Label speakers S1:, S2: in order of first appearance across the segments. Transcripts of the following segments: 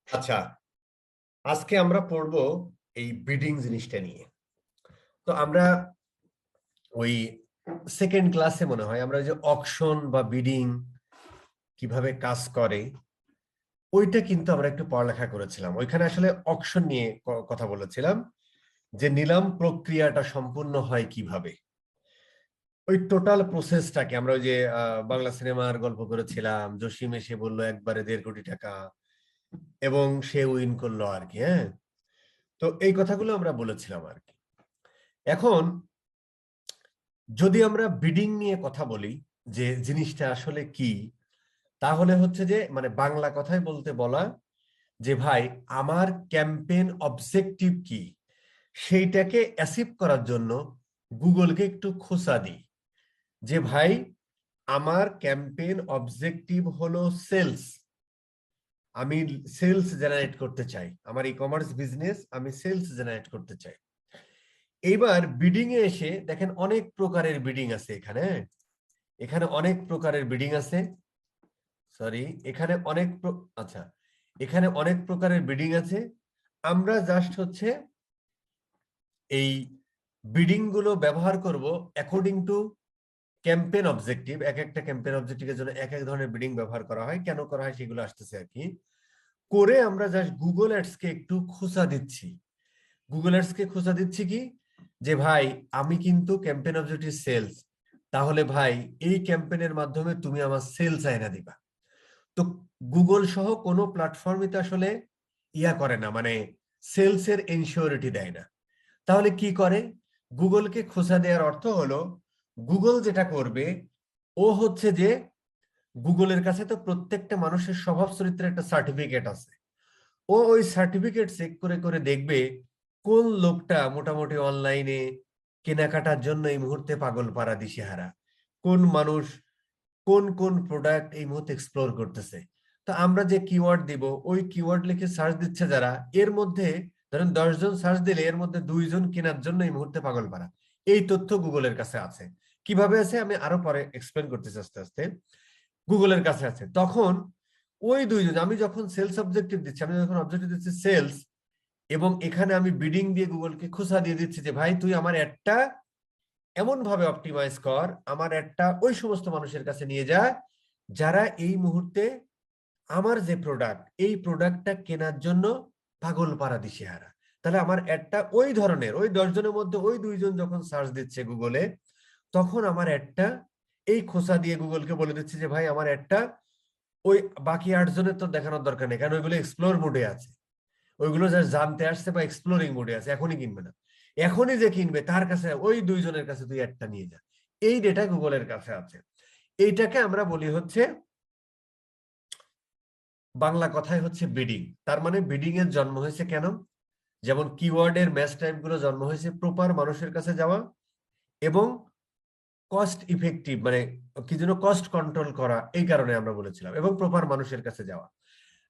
S1: আচ্ছা, আজকে আমরা পড়ব এই বিডিং জিনিসটা নিয়ে। তো আমরা ওই সেকেন্ড ক্লাসে মনে হয় আমরা যে অকশন বা বিডিং কিভাবে কাজ করে ওইটা কিন্তু আমরা একটু পড়ালেখা করেছিলাম। ওইখানে আসলে অকশন নিয়ে কথা বলেছিলাম, যে নিলাম প্রক্রিয়াটা সম্পূর্ণ হয় কিভাবে। ওই টোটাল প্রসেসটাকে আমরা ওই যে বাংলা সিনেমার গল্প করেছিলাম, জসিম এসে বললো একবারে 1.5 কোটি টাকা এবং সে উইন করলো আর কি। হ্যাঁ, তো এই কথাগুলো আমরা বলেছিলাম আর কি। এখন যদি আমরা বিডিং নিয়ে কথা বলি, যে জিনিসটা আসলে কি, তাহলে হচ্ছে যে মানে বাংলা কথায় বলতে বলা যে ভাই আমার ক্যাম্পেইন অবজেক্টিভ কি, সেইটাকে অ্যাচিভ করার জন্য গুগলকে একটু খোঁচা দিই যে ভাই আমার ক্যাম্পেইন অবজেক্টিভ হলো সেলস। আমি সেলস জেনারেট করতে চাই, আমার ই কমার্স বিজনেস, আমি সেলস জেনারেট করতে চাই। এইবার বিডিং এ এসে দেখেন অনেক প্রকারের বিডিং আছে এখানে। এখানে অনেক প্রকারের বিডিং আছে, সরি এখানে অনেক আচ্ছা, এখানে অনেক প্রকারের বিডিং আছে। আমরা জাস্ট হচ্ছে এই বিডিং গুলো ব্যবহার করব অ্যাকর্ডিং টু ক্যাম্পেইন অবজেক্টিভ। এক একটা ক্যাম্পেইন অবজেক্টিভের জন্য এক এক ধরনের বিডিং ব্যবহার করা হয়, কেন করা হয় সেগুলো আসতেছে আর কি। করে আমরা জাস্ট গুগল অ্যাডস কে একটু খোঁচা দিচ্ছি। গুগল অ্যাডস কে খোঁচা দিচ্ছি কি, যে ভাই আমি কিন্তু ক্যাম্পেইন অবজেক্টিভ সেলস, তাহলে ভাই এই ক্যাম্পেইনের মাধ্যমে তুমি আমার সেলস আয়না দিবা। তো গুগল সহ কোনো প্ল্যাটফর্মই তো আসলে ইয়া করে না, মানে সেলস এর ইনসিওরিটি দেয় না। তাহলে কি করে, গুগলকে খোঁচা দেওয়ার অর্থ হলো গুগল যেটা করবে, ও হচ্ছে যে গুগলের কাছে তো প্রত্যেকটা মানুষের স্বভাব চরিত্রের একটা সার্টিফিকেট আছে। ও ওই সার্টিফিকেট চেক করে করে দেখবে কোন লোকটা মোটামুটি অনলাইনে কেনাকাটার জন্য এই মুহূর্তে পাগল পারা দিশেহারা, কোন মানুষ কোন কোন প্রোডাক্ট এই মুহূর্তে এক্সপ্লোর করতেছে। তো আমরা যে কিওয়ার্ড দিব, ওই কিওয়ার্ড লিখে সার্চ দিচ্ছে যারা, এর মধ্যে ধরেন 10 জন সার্চ দিলে এর মধ্যে 2 জন কেনার জন্য এই মুহূর্তে পাগল পারা। এই তথ্য গুগলের কাছে আছে। কিভাবে আছে আমি আরো পরে এক্সপ্লেন করতেছি আস্তে আস্তে। গুগলের কাছে আছে, তখন ওই 2 জন, আমি যখন সেলস অবজেক্টিভ দিচ্ছি, আমি যখন অবজেক্টিভ দিচ্ছি সেলস, এবং এখানে আমি বিডিং দিয়ে গুগলকে খোঁচা দিয়ে দিচ্ছি যে ভাই তুই আমার একটা এমন ভাবে অপটিমাইজ কর, আমার একটা ওই সমস্ত মানুষের কাছে নিয়ে যা যারা এই মুহূর্তে আমার যে প্রোডাক্ট, এই প্রোডাক্টটা কেনার জন্য পাগল পারা দিশেহারা। তাহলে আমার একটা ওই ধরনের, ওই 10 জনের মধ্যে ওই 2 জন যখন সার্চ দিচ্ছে গুগলে, তখন আমার একটা এই খোঁচা দিয়ে গুগলকে বলে দিচ্ছে যে ভাই আমার একটা ওই বাকি 8 জনের তো দেখানোর দরকার নেই, কারণ ওইগুলো এক্সপ্লোর মোডে আছে, ওইগুলো যারা জানতে আসছে বা এক্সপ্লোরিং মোডে আছে, এখনই কিনবে না। এখনই যে কিনবে তার কাছে ওই 2 জনের কাছে তুই একটা নিয়ে যা। এই ডেটা গুগলের কাছে আছে। এইটাকে আমরা বলি হচ্ছে, বাংলা কথায় হচ্ছে বিডিং। তার মানে বিডিং এর জন্ম হয়েছে কেন, যেমন কিওয়ার্ডের ম্যাচ টাইপ গুলো জন্ম হয়েছে প্রপার মানুষের কাছে যাওয়া, এবং কস্ট ইফেক্টিভ মানে কি যেন কস্ট কন্ট্রোল করা, এই কারণে আমরা বলেছিলাম, এবং প্রপার মানুষের কাছে যাওয়া।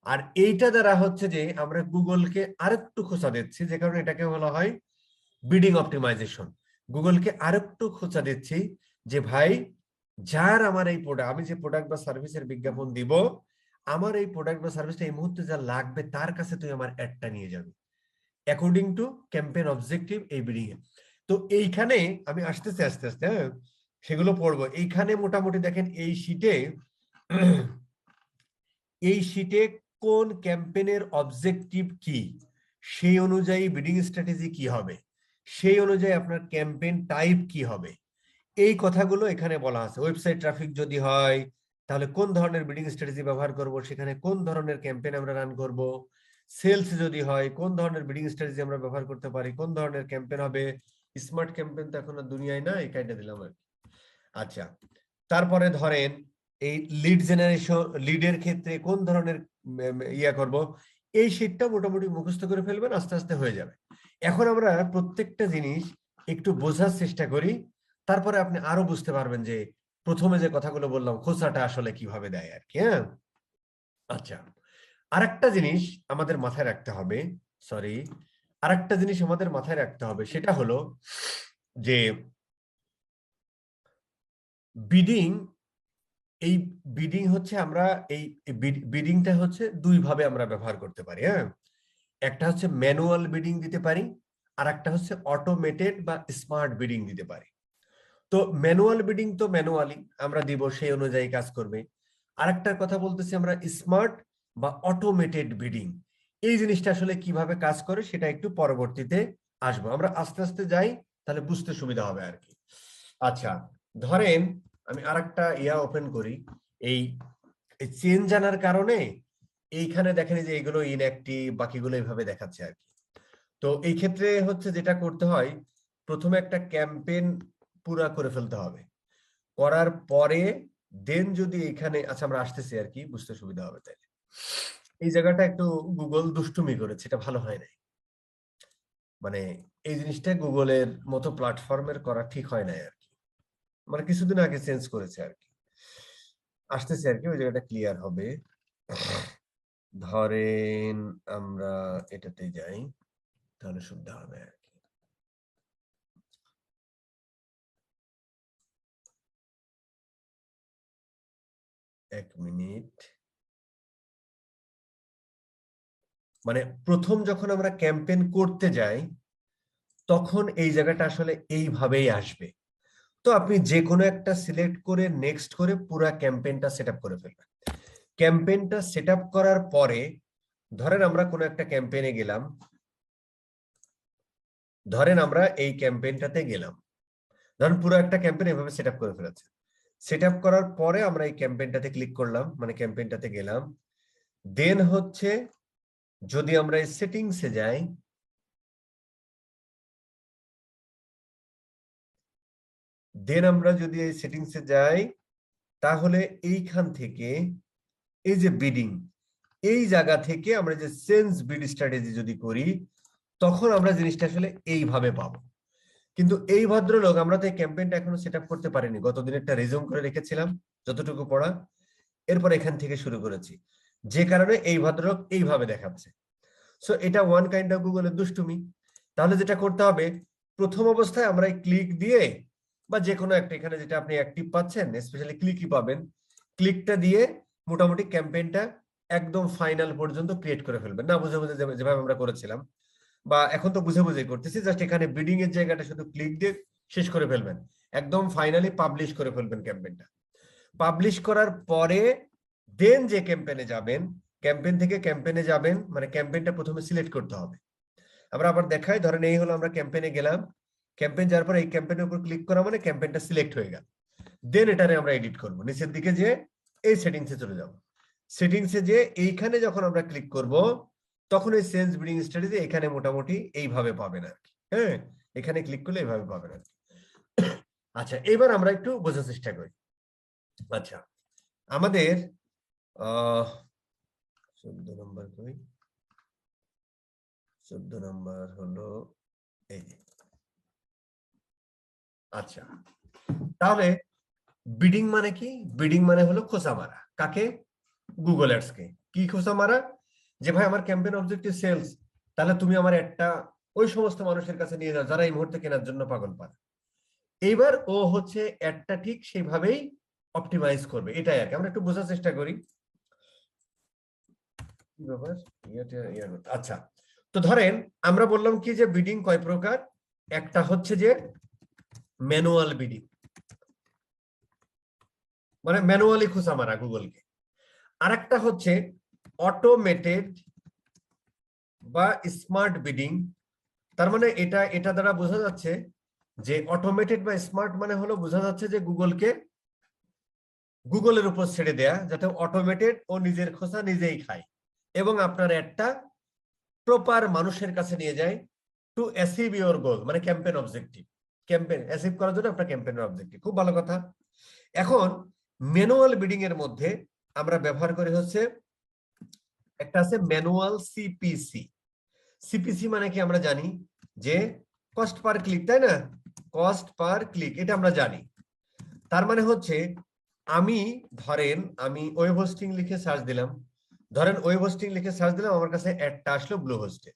S1: আর এইটা দ্বারা হচ্ছে যে আমরা গুগলকে আরেকটু খোঁচা দিচ্ছি, যে কারণে এটাকে বলা হয় বিডিং অপটিমাইজেশন। গুগলকে আরেকটু খোঁচা দিচ্ছি যে ভাই যার আমার এই প্রোডাক্ট, আমি যে প্রোডাক্ট বা সার্ভিসের বিজ্ঞাপন দিব, আমার এই প্রোডাক্ট বা সার্ভিসটা এই মুহূর্তে যা লাগবে তার কাছে তুই আমার অ্যাডটা নিয়ে যাবি অ্যাকর্ডিং টু ক্যাম্পেইন অবজেক্টিভ এই বিডিং এ। তো এইখানে আমি আসতেছি আস্তে আস্তে, হ্যাঁ সেগুলো পড়বো। এইখানে মোটামুটি দেখেন এই শিটে এই শিটে কোন ক্যাম্পেইনের অবজেক্টিভ কি, সেই অনুযায়ী বিডিং স্ট্র্যাটেজি কি হবে, সেই অনুযায়ী আপনার ক্যাম্পেইন টাইপ কি হবে, এই কথাগুলো এখানে বলা আছে। ওয়েবসাইট ট্রাফিক যদি হয় তাহলে কোন ধরনের বিডিং স্ট্র্যাটেজি ব্যবহার করব, সেখানে কোন ধরনের ক্যাম্পেইন আমরা রান করব। সেলস যদি হয় কোন ধরনের বিডিং স্ট্র্যাটেজি আমরা ব্যবহার করতে পারি, কোন ধরনের ক্যাম্পেইন হবে। স্মার্ট ক্যাম্পেইন তো এখন আর দুনিয়ায় না, এই কাইটা দিলাম আর কি। আচ্ছা, তারপরে ধরেন এই লিড জেনারেশন, লিডের ক্ষেত্রে কোন ধরনের ইয়া করব, এই শীটটা মোটামুটি মুখস্থ করে ফেলবেন, আস্তে আস্তে হয়ে যাবে। এখন আমরা প্রত্যেকটা জিনিস একটু বোঝার চেষ্টা করি, তারপরে আপনি আরো বুঝতে পারবেন যে প্রথমে যে কথাগুলো বললাম খোঁচাটা আসলে কিভাবে দেয় আর কি। হ্যাঁ, আচ্ছা, আরেকটা জিনিস আমাদের মাথায় রাখতে হবে, সরি, আরেকটা জিনিস আমাদের মাথায় রাখতে হবে, সেটা হলো যে বিডিং এই বিডিং হচ্ছে আমরা এই বিডিংটা হচ্ছে দুই ভাবে আমরা ব্যবহার করতে পারি। হ্যাঁ, একটা হচ্ছে ম্যানুয়াল বিডিং দিতে পারি, আর একটা হচ্ছে অটোমেটেড বা স্মার্ট বিডিং দিতে পারি। তো ম্যানুয়াল বিডিং তো ম্যানুয়ালি আমরা দিব, সেই অনুযায়ী কাজ করবে। আরেকটার কথা বলতেছি আমরা স্মার্ট বা অটোমেটেড বিডিং। এই জিনিসটা আসলে কিভাবে কাজ করে সেটা একটু পরবর্তীতে আসবো, আমরা আস্তে আস্তে যাই, তাহলে বুঝতে সুবিধা হবে আর কি। আচ্ছা, ধরেন আমি আরেকটা ওপেন করি। এই চেঞ্জ আনার কারণে এইখানে দেখেন যে এগুলো ইনঅ্যাক্টিভ, বাকিগুলো এইভাবে দেখাচ্ছে আর কি। তো এই ক্ষেত্রে হচ্ছে যেটা করতে হয়, প্রথমে একটা ক্যাম্পেইন পুরা করে ফেলতে হবে। করার পরে দেন যদি এখানে, আচ্ছা আমরা আসতেছি আর কি, বুঝতে সুবিধা হবে। তাই এই জায়গাটা একটু গুগল দুষ্টুমি করেছে, এটা ভালো হয় নাই। মানে এই জিনিসটা গুগলের মতো প্ল্যাটফর্মের করা ঠিক হয় নাই আর কি, মানে কিছুদিন আগে চেঞ্জ করেছে আর কি। আসতেছে আর কি, ওই জায়গাটা ক্লিয়ার হবে। ধরেন আমরা এটাতে যাই, তাহলে সুবিধা হবে আর কি। এক মিনিট। মানে প্রথম যখন আমরা ক্যাম্পেইন করতে যাই তখন এই জায়গাটা আসলে এইভাবেই আসবে। তো আপনি যে কোনো একটা সিলেক্ট করে নেক্সট করে পুরো ক্যাম্পেইনটা সেটআপ করে ফেলবেন। ক্যাম্পেইনটা সেটআপ করার পরে ধরেন আমরা কোনো একটা ক্যাম্পেইনে গেলাম, ধরেন আমরা এই ক্যাম্পেইনটাতে গেলাম, ধরেন পুরো একটা ক্যাম্পেইন এভাবে সেটআপ করে ফেলেছে। সেটআপ করার পরে আমরা এই ক্যাম্পেইনটাতে ক্লিক করলাম, মানে ক্যাম্পেইনটাতে গেলাম। দেন হচ্ছে যদি আমরা এই সেটিংসে যাই, দেন আমরা যদি এই সেটিংসে যাই, তাহলে এইখান থেকে এই যে বিডিং, এই জায়গা থেকে আমরা যে চেঞ্জ বিড স্ট্র্যাটেজি যদি করি, তখন আমরা জিনিসটা আসলে এইভাবে পাবো। কিন্তু এই ভদ্রলোক, আমরা তো এই ক্যাম্পেইনটা এখনো সেটআপ করতে পারিনি, গতদিন একটা রিজিউম করে রেখেছিলাম যতটুকু পড়া, এরপর এখান থেকে শুরু করেছি, যে কারণে এই ভদ্রলোক এইভাবে দেখাচ্ছে। সো এটা ওয়ান কাইন্ড অফ গুগলের দুষ্টুমি। তাহলে যেটা করতে হবে, প্রথম অবস্থায় আমরা ক্লিক দিয়ে, বা যে কোনো একটা, এখানে যেটা আপনি অ্যাক্টিভ পাচ্ছেন স্পেশালি ক্লিকই পাবেন, ক্লিকটা দিয়ে মোটামুটি ক্যাম্পেইনটা একদম ফাইনাল পর্যন্ত ক্রিয়েট করে ফেলবেন। না বুঝে বুঝে যেভাবে আমরা করেছিলাম, বা এখন তো বুঝে বুঝে করতেছি, জাস্ট এখানে বিডিং এর জায়গাটা শুধু ক্লিক দিয়ে শেষ করে ফেলবেন, একদম ফাইনালি পাবলিশ করে ফেলবেন ক্যাম্পেইনটা। পাবলিশ করার পরে দেন যে ক্যাম্পেইনে যাবেন, ক্যাম্পেইন থেকে ক্যাম্পেইনে যাবেন, মানে ক্যাম্পেইনটা প্রথমে সিলেক্ট করতে হবে। আমরা আবার দেখাই, ধরেন এই হলো আমরা ক্যাম্পেইনে গেলাম, ক্যাম্পেইন যাওয়ার পর এই ক্যাম্পেইনের উপর ক্লিক করা মানে ক্যাম্পেইনটা সিলেক্ট হয়ে গেল। দেন এটারে আমরা এডিট করব, নিচের দিকে যে এই সেটিংসে চলে যাব। সেটিংসে যে এইখানে যখন আমরা ক্লিক করব, তখন এই চেঞ্জ বিডিং স্ট্র্যাটেজি এখানে মোটামুটি এইভাবে পাবেন আর কি। হ্যাঁ, এখানে ক্লিক করলে এইভাবে পাবেন আর কি। আচ্ছা, এবার আমরা একটু বোঝার চেষ্টা করি। আচ্ছা, আমাদের 14 নম্বর কই, 14 নম্বর হলো এই যে। আচ্ছা, তাহলে বিডিং মানে কি? বিডিং মানে হলো খোঁচা মারা। কাকে? গুগল অ্যাডস কে। কি খোঁচা মারা? যে ভাই আমার ক্যাম্পেইন অবজেক্টিভ সেলস, তাহলে তুমি আমার একটা ওই সমস্ত মানুষের কাছে নিয়ে যাও যারা এই মুহূর্তে কেনার জন্য পাগল পারে। এইবার ও হচ্ছে অ্যাডটা ঠিক সেইভাবেই অপটিমাইজ করবে, এটাই আর কি। আমরা একটু বোঝার চেষ্টা করি কি ব্যাপার। আচ্ছা, তো ধরেন আমরা বললাম কি যে বিডিং কয় প্রকার। একটা হচ্ছে যে ম্যানুয়াল বিডিং, মানে ম্যানুয়ালি খোঁচা মারা গুগলকে। আরেকটা হচ্ছে অটোমেটেড বা স্মার্ট বিডিং। তার মানে এটা এটা দ্বারা বোঝা যাচ্ছে যে অটোমেটেড বা স্মার্ট মানে হলো, বোঝা যাচ্ছে যে গুগলকে, গুগলের উপর ছেড়ে দেয়া, যাতে অটোমেটেড ও নিজের খোঁচা নিজেই খায় এবং আপনার একটা প্রপার মানুষের কাছে নিয়ে যায় টু অ্যাচিভ ইউর গোল, মানে ক্যাম্পেইন অবজেক্টিভ। ক্যাম্পেইন অ্যাচিভ করার জন্য আপনার ক্যাম্পেইনের অবজেক্টিভ। খুব ভালো কথা। এখন ম্যানুয়াল বিডিং এর মধ্যে আমরা ব্যবহার করি হচ্ছে, একটা আছে ম্যানুয়াল সিপিসি। সিপিসি মানে কি আমরা জানি যে কস্ট পার ক্লিক, তাই না? কস্ট পার ক্লিক, এটা আমরা জানি। তার মানে হচ্ছে আমি, ধরেন আমি ওয়েব হোস্টিং লিখে সার্চ দিলাম, ধরেন ওয়েব হোস্টিং লিখে সার্চ দিলাম, আমার কাছে অ্যাডটা আসলো ব্লু হোস্টে।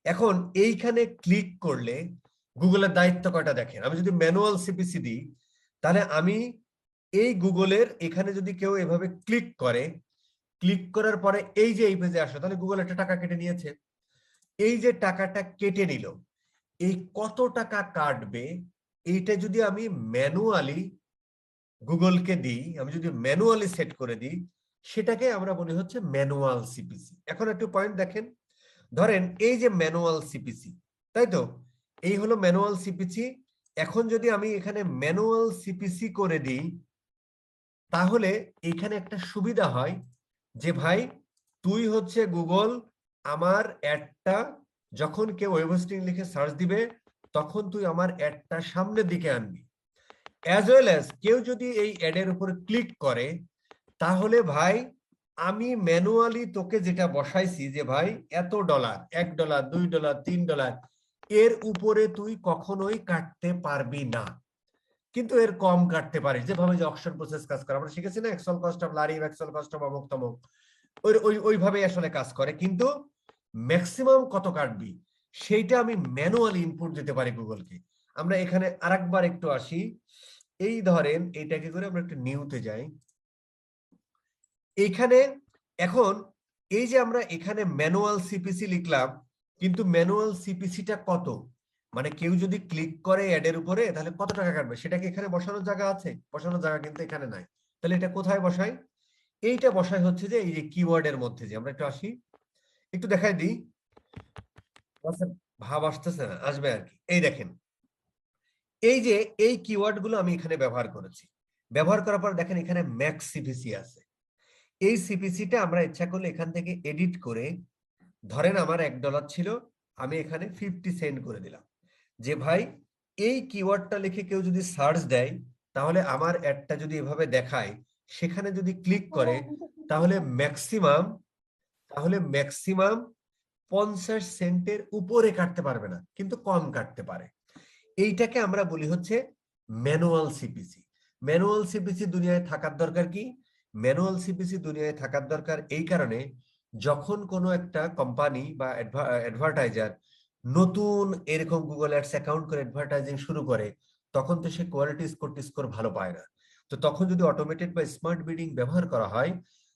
S1: এখন এইখানে ক্লিক করলে গুগলের দায়িত্ব কয়টা দেখেন। আমি যদি ম্যানুয়াল সিপিসি দিই, তাহলে আমি এই গুগলের এখানে যদি কেউ এভাবে ক্লিক করে, ক্লিক করার পরে এই যে এই পেজে আসো, তাহলে গুগল একটা টাকা কেটে নিয়েছে। এই যে টাকাটা কেটে নিল, এই কত টাকা কাটবে এইটা যদি আমি ম্যানুয়ালি গুগলকে দিই, আমি যদি ম্যানুয়ালি সেট করে দিই, সেটাকে আমরা বলি হচ্ছে ম্যানুয়াল সিপিসি। এখন একটু পয়েন্ট দেখেন, ধরেন এই যে ম্যানুয়াল সিপিসি, তাই তো, এই হলো ম্যানুয়াল সিপিসি। এখন যদি আমি এখানে ম্যানুয়াল সিপিসি করে দিই, তাহলে এখানে একটা সুবিধা হয় যে ভাই তুই হচ্ছে গুগল আমার অ্যাডটা যখন কেউ ওয়েব হোস্টিং লিখে সার্চ দিবে, তখন তুই আমার অ্যাডটা সামনের দিকে আনবি। অ্যাজ ওয়েল অ্যাজ কেউ যদি এই অ্যাডের উপর ক্লিক করে, তাহলে ভাই আমি ম্যানুয়ালি তোকে যেটা বসাইছি যে ভাই এত ডলার, $1, $2, $3, এর উপরে তুই কখনোই কাটতে পারবি না। কিন্তু এর কম কাটতে পারিস, যেভাবে যে অকশন প্রসেস কাজ করে, আমরা শিখেছি না, এক্সেল কস্ট অফ লারিভ, এক্সেল কস্ট অফ অমুক তমুক, ওইভাবেই আসলে কাজ করে। কিন্তু ম্যাক্সিমাম কত কাটবি সেইটা আমি ম্যানুয়ালি ইনপুট দিতে পারি গুগলকে। আমরা এখানে আরেকবার একটু আসি, এই ধরেন এইটাকে করে আমরা একটু নিউতে যাই। এইখানে এখন এই যে আমরা এখানে ম্যানুয়াল সিপিসি লিখলাম, কিন্তু ম্যানুয়াল সিপিসিটা কত, মানে কেউ যদি ক্লিক করে অ্যাডের উপরে তাহলে কত টাকা কাটবে সেটা কি এখানে বসানোর জায়গা আছে? বসানোর জায়গা কিন্তু এখানে নাই। তাহলে এটা কোথায় বসাই? এইটা বসাই হচ্ছে যে এই যে কিওয়ার্ডের মধ্যে। যে আমরা একটু আসি, একটু দেখাই দিই, ভাব আসতেছে না, আসবে আর কি। এই দেখেন, এই যে এই কিওয়ার্ড গুলো আমি এখানে ব্যবহার করেছি, ব্যবহার করার পর দেখেন এখানে ম্যাক্স সিপিসি আছে। এই সিপিসিটা আমরা ইচ্ছা করলে এখান থেকে এডিট করে, ধরেন আমার $1 ছিল, আমি এখানে 50 সেন্ট করে দিলাম, যে ভাই এই কিওয়ার্ডটা লিখে কেউ যদি সার্চ দেয়, তাহলে আমার অ্যাডটা যদি এভাবে দেখায়, সেখানে যদি ক্লিক করে, তাহলে ম্যাক্সিমাম 50 সেন্টের উপরে কাটতে পারবে না, কিন্তু কম কাটতে পারে। এইটাকে আমরা বলি হচ্ছে ম্যানুয়াল সিপিসি। ম্যানুয়াল সিপিসি দুনিয়ায় থাকার দরকার কি? ম্যানুয়াল সিপিসি দুনিয়ায় থাকার দরকার এই কারণে, যখন কোনো একটা কোম্পানি বা অ্যাডভার্টাইজার নতুন এরকম গুগল অ্যাডস অ্যাকাউন্ট করে অ্যাডভার্টাইজিং শুরু করে, তখন তো সে কোয়ালিটি স্কোর ভালো পায় না। তো তখন যদি অটোমেটেড বা স্মার্ট বিডিং ব্যবহার করা হয়,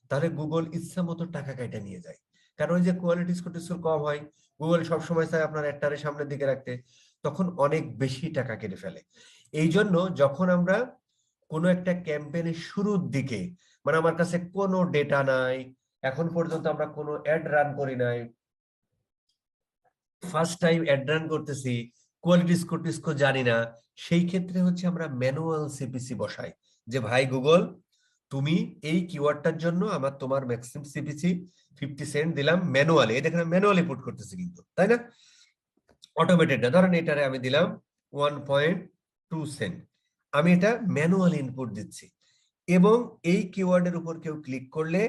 S1: তাহলে গুগল ইচ্ছা মতো টাকা কেটে নিয়ে যায়। কারণ ওই যে কোয়ালিটি স্কোর কম হয়, গুগল সবসময় চায় আপনার অ্যাডটারে সামনের দিকে রাখতে, তখন অনেক বেশি টাকা কেটে ফেলে। এই জন্য যখন আমরা কোনো একটা ক্যাম্পেইনের শুরুর দিকে, মানে আমার কাছে কোনো ডেটা নাই, এখন পর্যন্ত আমরা কোনো অ্যাড রান করি নাই, ফার্স্ট টাইম অ্যাড রান করতেছি, কোয়ালিটি স্কোর জানি না, সেই ক্ষেত্রে হচ্ছে আমরা ম্যানুয়াল সিপিসি বসাই, যে ভাই গুগল তুমি এই কিওয়ার্ডটার জন্য তোমার ম্যাক্সিমাম সিপিসি 50 সেন্ট দিলাম ম্যানুয়ালি। এই দেখেন ম্যানুয়ালি পুট করতেছি কিন্তু, তাই না, অটোমেটেড না। ধরেন এটারে আমি দিলাম 1.2 সেন্ট, আমি এটা ম্যানুয়াল ইনপুট দিচ্ছি, এবং এই কিওয়ার্ডের উপর কেউ ক্লিক করলে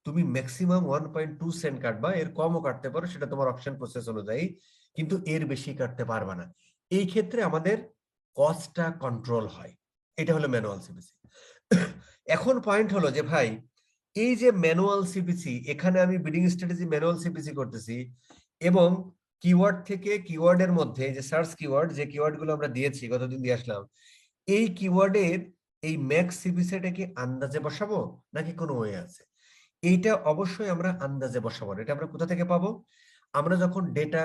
S1: তুমি ম্যাক্সিমাম 1.2 সেন্ট কাটবা, এর কমও কাটতে পারো, সেটা তোমার অপশন প্রসেস অনুযায়ী, কিন্তু এর বেশি কাটতে পারবা না। এই ক্ষেত্রে আমাদের কস্টটা কন্ট্রোল হয়। এটা হলো ম্যানুয়াল সিপিসি। এখন পয়েন্ট হলো যে ভাই এই যে ম্যানুয়াল সিপিসি, এখানে আমি বিডিং স্ট্র্যাটেজি ম্যানুয়াল সিপিসি করতেছি, এবং কিওয়ার্ড থেকে কিওয়ার্ডের মধ্যে যে সার্চ কিওয়ার্ড, যে কিওয়ার্ড গুলো আমরা দিয়েছি গতদিন দিয়ে আসলাম, এই কিওয়ার্ডের এই ম্যাক্স সিপিসিটা কি আন্দাজে বসাবো নাকি কোনো ওয়ে আছে? এইটা অবশ্যই আমরা আন্দাজে বসাবো। এটা আমরা কোথা থেকে পাবো? আমরা যখন ডেটা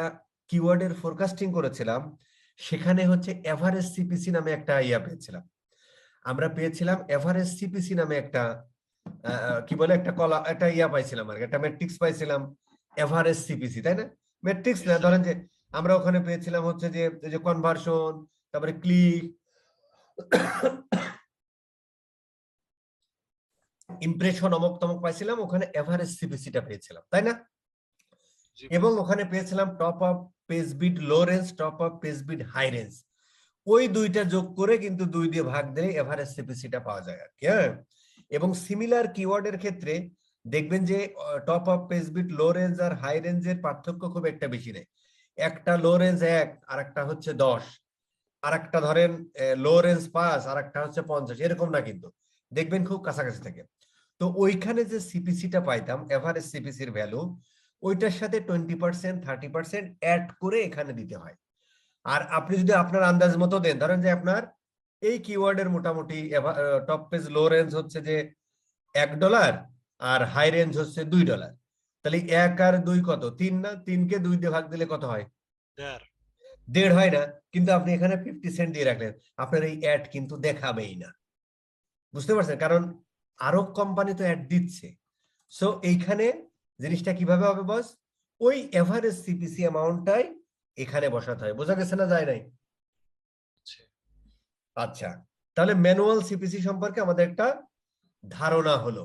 S1: কিওয়ার্ডের ফোরকাস্টিং করেছিলাম, সেখানে হচ্ছে এভারেজ সিপিসি নামে একটা ইয়া পেয়েছিলাম, আমরা পেয়েছিলাম এভারেজ সিপিসি নামে একটা কি বলে একটা একটা ইয়া পাইছিলাম আর একটা ম্যাট্রিক্স পাইছিলাম, এভারেজ সিপিসি, তাই না? ম্যাট্রিক্স না, ধরেন যে আমরা ওখানে পেয়েছিলাম হচ্ছে যে কনভার্সন, তারপরে ক্লিক, ইমপ্রেশন, অমুক তমুক পাইছিলাম, ওখানে এভারেজ সিপিসিটা পেয়েছিলাম, তাই না? এবং ওখানে পেয়েছিলাম top of page bid low range, top of page bid high range. ওই দুইটা যোগ করে কিন্তু 2 দিয়ে ভাগ দিলে এভারেজ সিপিসিটা পাওয়া যায় আর কি। হ্যাঁ, এবং সিমিলার কিওয়ার্ডের ক্ষেত্রে দেখবেন যে top of page bid low range আর হাই রেঞ্জের পার্থক্য খুব একটা বেশি নেই। একটা লো রেঞ্জ 1 আর একটা হচ্ছে 10, আর একটা ধরেন লো রেঞ্জ 5 আর একটা হচ্ছে 50, এরকম না, কিন্তু দেখবেন খুব কাছাকাছি থাকে। তো ওইখানে যে সিপিসিটা পাইতাম, এভারেজ সিপিসির ভ্যালু, ওইটার সাথে 20% 30% অ্যাড করে এখানে দিতে হয়। আর আপনি যদি আপনার আন্দাজ মতো দেন, ধরেন যে আপনার এই কিওয়ার্ডের মোটামুটি টপ পেজ লো রেঞ্জ হচ্ছে যে $1 আর হাই রেঞ্জ হচ্ছে $2। তাহলে 1 আর 2 কত? 3 না? 3 কে 2 দিয়ে ভাগ দিলে কত হয়? 1.5 হয় না? কিন্তু আপনি এখানে 50 সেন্ট দিয়ে রাখলেন, আপনার এই অ্যাড কিন্তু দেখাবেই না। বুঝতে পারছেন? কারণ আরো কোম্পানি তো অ্যাড দিচ্ছে। সো এইখানে জিনিসটা কিভাবে হবে বস? ওই এভারেজ সিপিসি অ্যামাউন্টটাই এখানে বসাতে হয়। বোঝা গেছে না? যায় নাই? আচ্ছা, তাহলে ম্যানুয়াল সিপিসি সম্পর্কে আমাদের একটা ধারণা হলো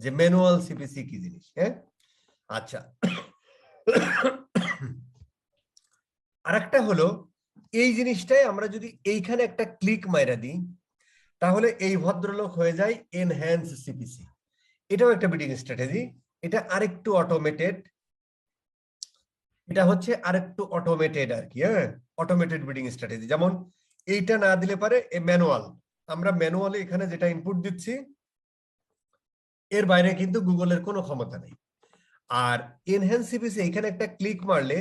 S1: যে ম্যানুয়াল সিপিসি কি জিনিস। হ্যাঁ, আচ্ছা। আরেকটা হলো এই জিনিসটাই আমরা যদি এইখানে একটা ক্লিক মাইরা দিই, তাহলে এই ভদ্রলোক হয়ে যায় এনহ্যান্স সিপিসি। এটাও একটা বিডিং স্ট্র্যাটেজি। এটা আরেকটু অটোমেটেড, এটা হচ্ছে আরেকটু অটোমেটেড আর কি। হ্যাঁ, অটোমেটেড বিডিং স্ট্র্যাটেজি। যেমন এইটা না দিলে পারে ম্যানুয়াল, আমরা ম্যানুয়ালি এখানে যেটা ইনপুট দিচ্ছি এর বাইরে কিন্তু গুগলের কোনো ক্ষমতা নেই। আর এনহ্যান্স সিপিসি এখানে একটা ক্লিক মারলে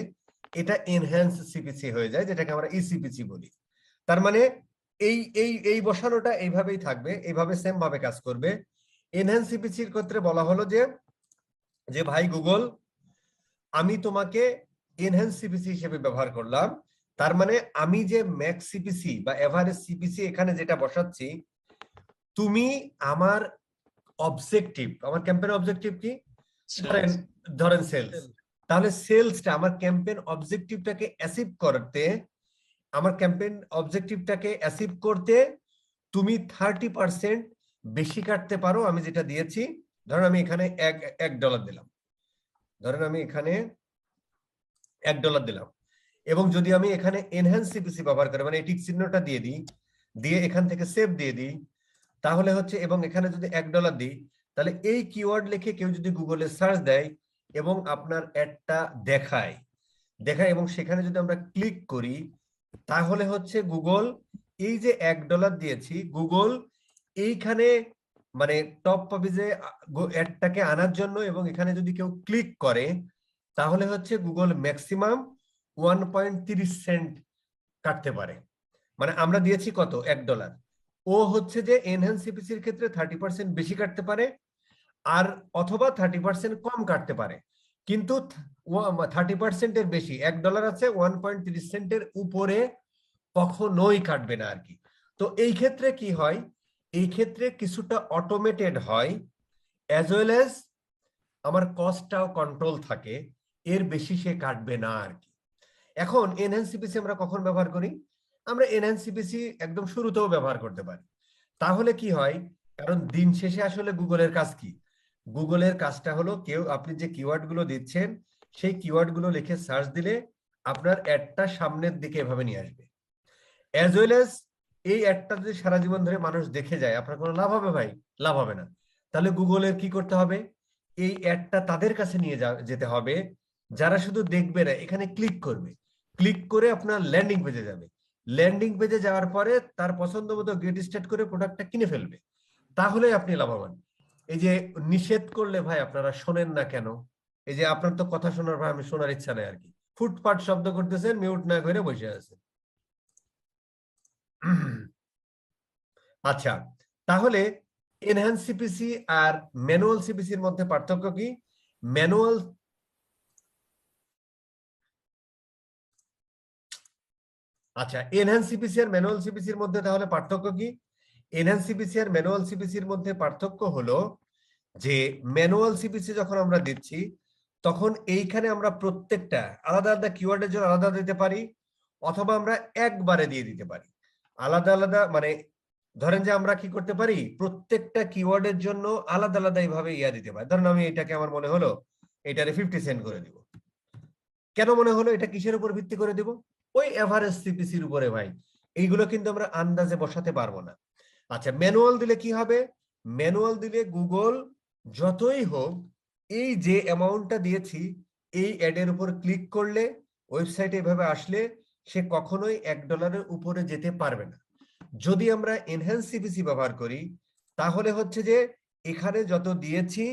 S1: এটা এনহ্যান্স সিপিসি হয়ে যায়, যেটাকে আমরা ইসিপিসি বলি। তার মানে এই এই এই বসানোটা এইভাবেই থাকবে, এইভাবে সেম ভাবে কাজ করবে। এনহ্যান্স সিপিসির ক্ষেত্রে বলা হলো যে যে ভাই গুগল, আমি তোমাকে এনহ্যান্স সিপিসি হিসেবে ব্যবহার করলাম, তার মানে আমি যে ম্যাক্স সিপিসি বা এভারেজ সিপিসি এখানে যেটা বসাচ্ছি, তুমি আমার অবজেক্টিভ, আমার ক্যাম্পেইন অবজেক্টিভ কি? ধরেন ধরেন সেলস। তাহলে সেলসটা আমার ক্যাম্পেইন অবজেক্টিভটাকে অ্যাচিভ করতে, আমার ক্যাম্পেইন অবজেক্টিভটাকে অ্যাচিভ করতে তুমি 30% বেশি কাটতে পারো। আমি যেটা দিয়েছি, ধরেন আমি এখানে $1 দিলাম, ধরেন আমি এখানে $1 দিলাম, এবং যদি আমি এখানে এনহ্যান্স সিপিসি ব্যবহার করি, মানে টিক চিহ্নটা দিয়ে দিই, দিয়ে এখান থেকে সেভ দিয়ে দিই, তাহলে হচ্ছে, এবং এখানে যদি $1 দিই, তাহলে এই কিওয়ার্ড লিখে কেউ যদি গুগলে সার্চ দেয় এবং আপনার অ্যাডটা দেখায় দেখায় এবং সেখানে যদি আমরা ক্লিক করি, তাহলে হচ্ছে গুগল এই যে $1 দিয়েছি, গুগল এইখানে মানে টপ পেজে অ্যাডটাকে আনার জন্য, এবং এখানে যদি কেউ ক্লিক করে, তাহলে হচ্ছে গুগল ম্যাক্সিমাম 1.30 সেন্ট কাটতে পারে। মানে আমরা দিয়েছি কত? $1। ও হচ্ছে যে এনহ্যান্স সিপিসির ক্ষেত্রে 30% বেশি কাটতে পারে, আর অথবা 30% কম কাটতে পারে। কিন্তু 30%-এর বেশি, $1 আছে, 1.30 সেন্টের উপরে কখনোই কাটবে না আর কি। তো এই ক্ষেত্রে কি হয়? এই ক্ষেত্রে কিছুটা অটোমেটেড হয়, অ্যাজ ওয়েল অ্যাজ আমার কস্টটাও কন্ট্রোল থাকে, এর বেশি সে কাটবে না আর কি। এখন এনহ্যান্স সিপিসি আমরা কখন ব্যবহার করি? আমরা এনহ্যান্স সিপিসি একদম শুরুতেও ব্যবহার করতে পারি। তাহলে কি হয়? কারণ দিন শেষে আসলে গুগলের কাজ কি? গুগলের কাজটা হলো, কেউ আপনি যে কিওয়ার্ড গুলো দিচ্ছেন সেই কিওয়ার্ড গুলো লিখে সার্চ দিলে আপনার অ্যাডটা সামনের দিকে এভাবে নিয়ে আসবে। অ্যাজ ওয়েল এজ এই অ্যাডটা যদি সারা জীবন ধরে মানুষ দেখে যায়, আপনার কোনো লাভ হবে ভাই? লাভ হবে না। তাহলে গুগলের কি করতে হবে? এই অ্যাডটা তাদের কাছে নিয়ে যেতে হবে যারা শুধু দেখবে না, এখানে ক্লিক করবে, ক্লিক করে আপনার ল্যান্ডিং পেজে যাবে, ল্যান্ডিং পেজে যাওয়ার পরে তার পছন্দ মতো গেট স্টার্ট করে প্রোডাক্টটা কিনে ফেলবে। তাহলে আপনি লাভবান। এই যে নিষেধ করলে ভাই আপনারা শোনেন না কেন? এই যে আপনার তো কথা শোনার ভাই আমি শোনার ইচ্ছা নেই আর কি, ফুটপাট শব্দ করতেছেন, মিউট না করে বসে আছেন। আচ্ছা, তাহলে এনহ্যান্স সিপিসি আর ম্যানুয়াল সিপিসির মধ্যে পার্থক্য কি? ম্যানুয়াল আচ্ছা, এনহ্যান্স সিপিসি আর ম্যানুয়াল সিপিসির মধ্যে তাহলে পার্থক্য কি? এনহ্যান্স সিপিসি আর ম্যানুয়াল সিপিসির মধ্যে পার্থক্য হলো যে ম্যানুয়াল সিপিসি যখন আমরা দিচ্ছি, তখন এইখানে আমরা প্রত্যেকটা আলাদা আলাদা কিওয়ার্ডের জন্য আলাদা দিতে পারি, অথবা আমরা একবারে দিয়ে দিতে পারি আলাদা আলাদা। মানে ধরেন যে আমরা কি করতে পারি, প্রত্যেকটা কিওয়ার্ডের জন্য আলাদা আলাদা এইভাবে দিতে পারি। ধরেন আমি এটাকে, আমার মনে হলো এটারে 50 সেন্ট করে দিব। কেন মনে হলো? এটা কিসের উপর ভিত্তি করে দিব? ওই এভারেজ সিপিসির উপরে ভাই। এইগুলো কিন্তু আমরা আন্দাজে বসাতে পারবো না। আচ্ছা, ম্যানুয়াল দিলে কি হবে? ম্যানুয়াল দিলে গুগল যতই হোক, এই যে অ্যামাউন্টটা দিয়েছি এই অ্যাডের উপর ক্লিক করলে, ওয়েবসাইটে এভাবে আসলে, সে কখনোই $1 উপরে যেতে পারবে না। যদি আমরা এনহ্যান্স সিপিসি ব্যবহার করি, তাহলে হচ্ছে যে এখানে যত দিয়েছি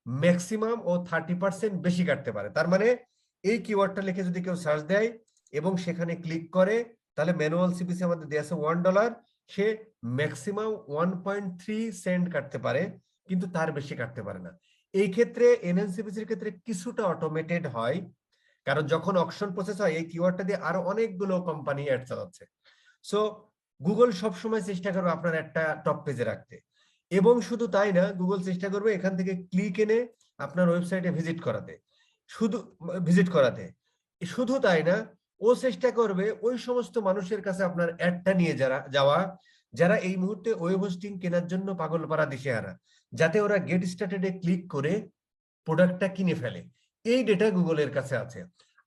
S1: ম্যাক্সিমাম ও 30% বেশি কাটতে পারে। তার মানে এই কিওয়ার্ডটা লিখে যদি কেউ সার্চ দেয় এবং সেখানে ক্লিক করে, তাহলে ম্যানুয়াল সিপিসি আমাদের দেয়া আছে $1, সে ম্যাক্সিমাম 1.3 সেন্ট কাটতে পারে, কিন্তু তার বেশি কাটতে পারে না। এই ক্ষেত্রে এনএনসিপিসির ক্ষেত্রে কিছুটা অটোমেটেড হয়, কারণ যখন অকশন প্রসেস হয় এই কিওয়ার্ডটা দিয়ে আরো অনেকগুলো কোম্পানি অ্যাড চালাচ্ছে। সো গুগল সবসময় চেষ্টা করবে আপনার একটা টপ পেজে রাখতে, এবং শুধু তাই না, গুগল চেষ্টা করবে এখান থেকে ক্লিক এনে আপনার ওয়েবসাইটে ভিজিট করাতে। শুধু তাই না, ও চেষ্টা করবে ওই সমস্ত মানুষের কাছে আপনার অ্যাডটা নিয়ে যাওয়া যারা এই মুহূর্তে ওয়েব হোস্টিং কেনার জন্য পাগল পারা দিশেহারা, যাতে ওরা গেট স্টার্টেডে ক্লিক করে প্রোডাক্টটা কিনে ফেলে। এই ডেটা গুগলের কাছে আছে।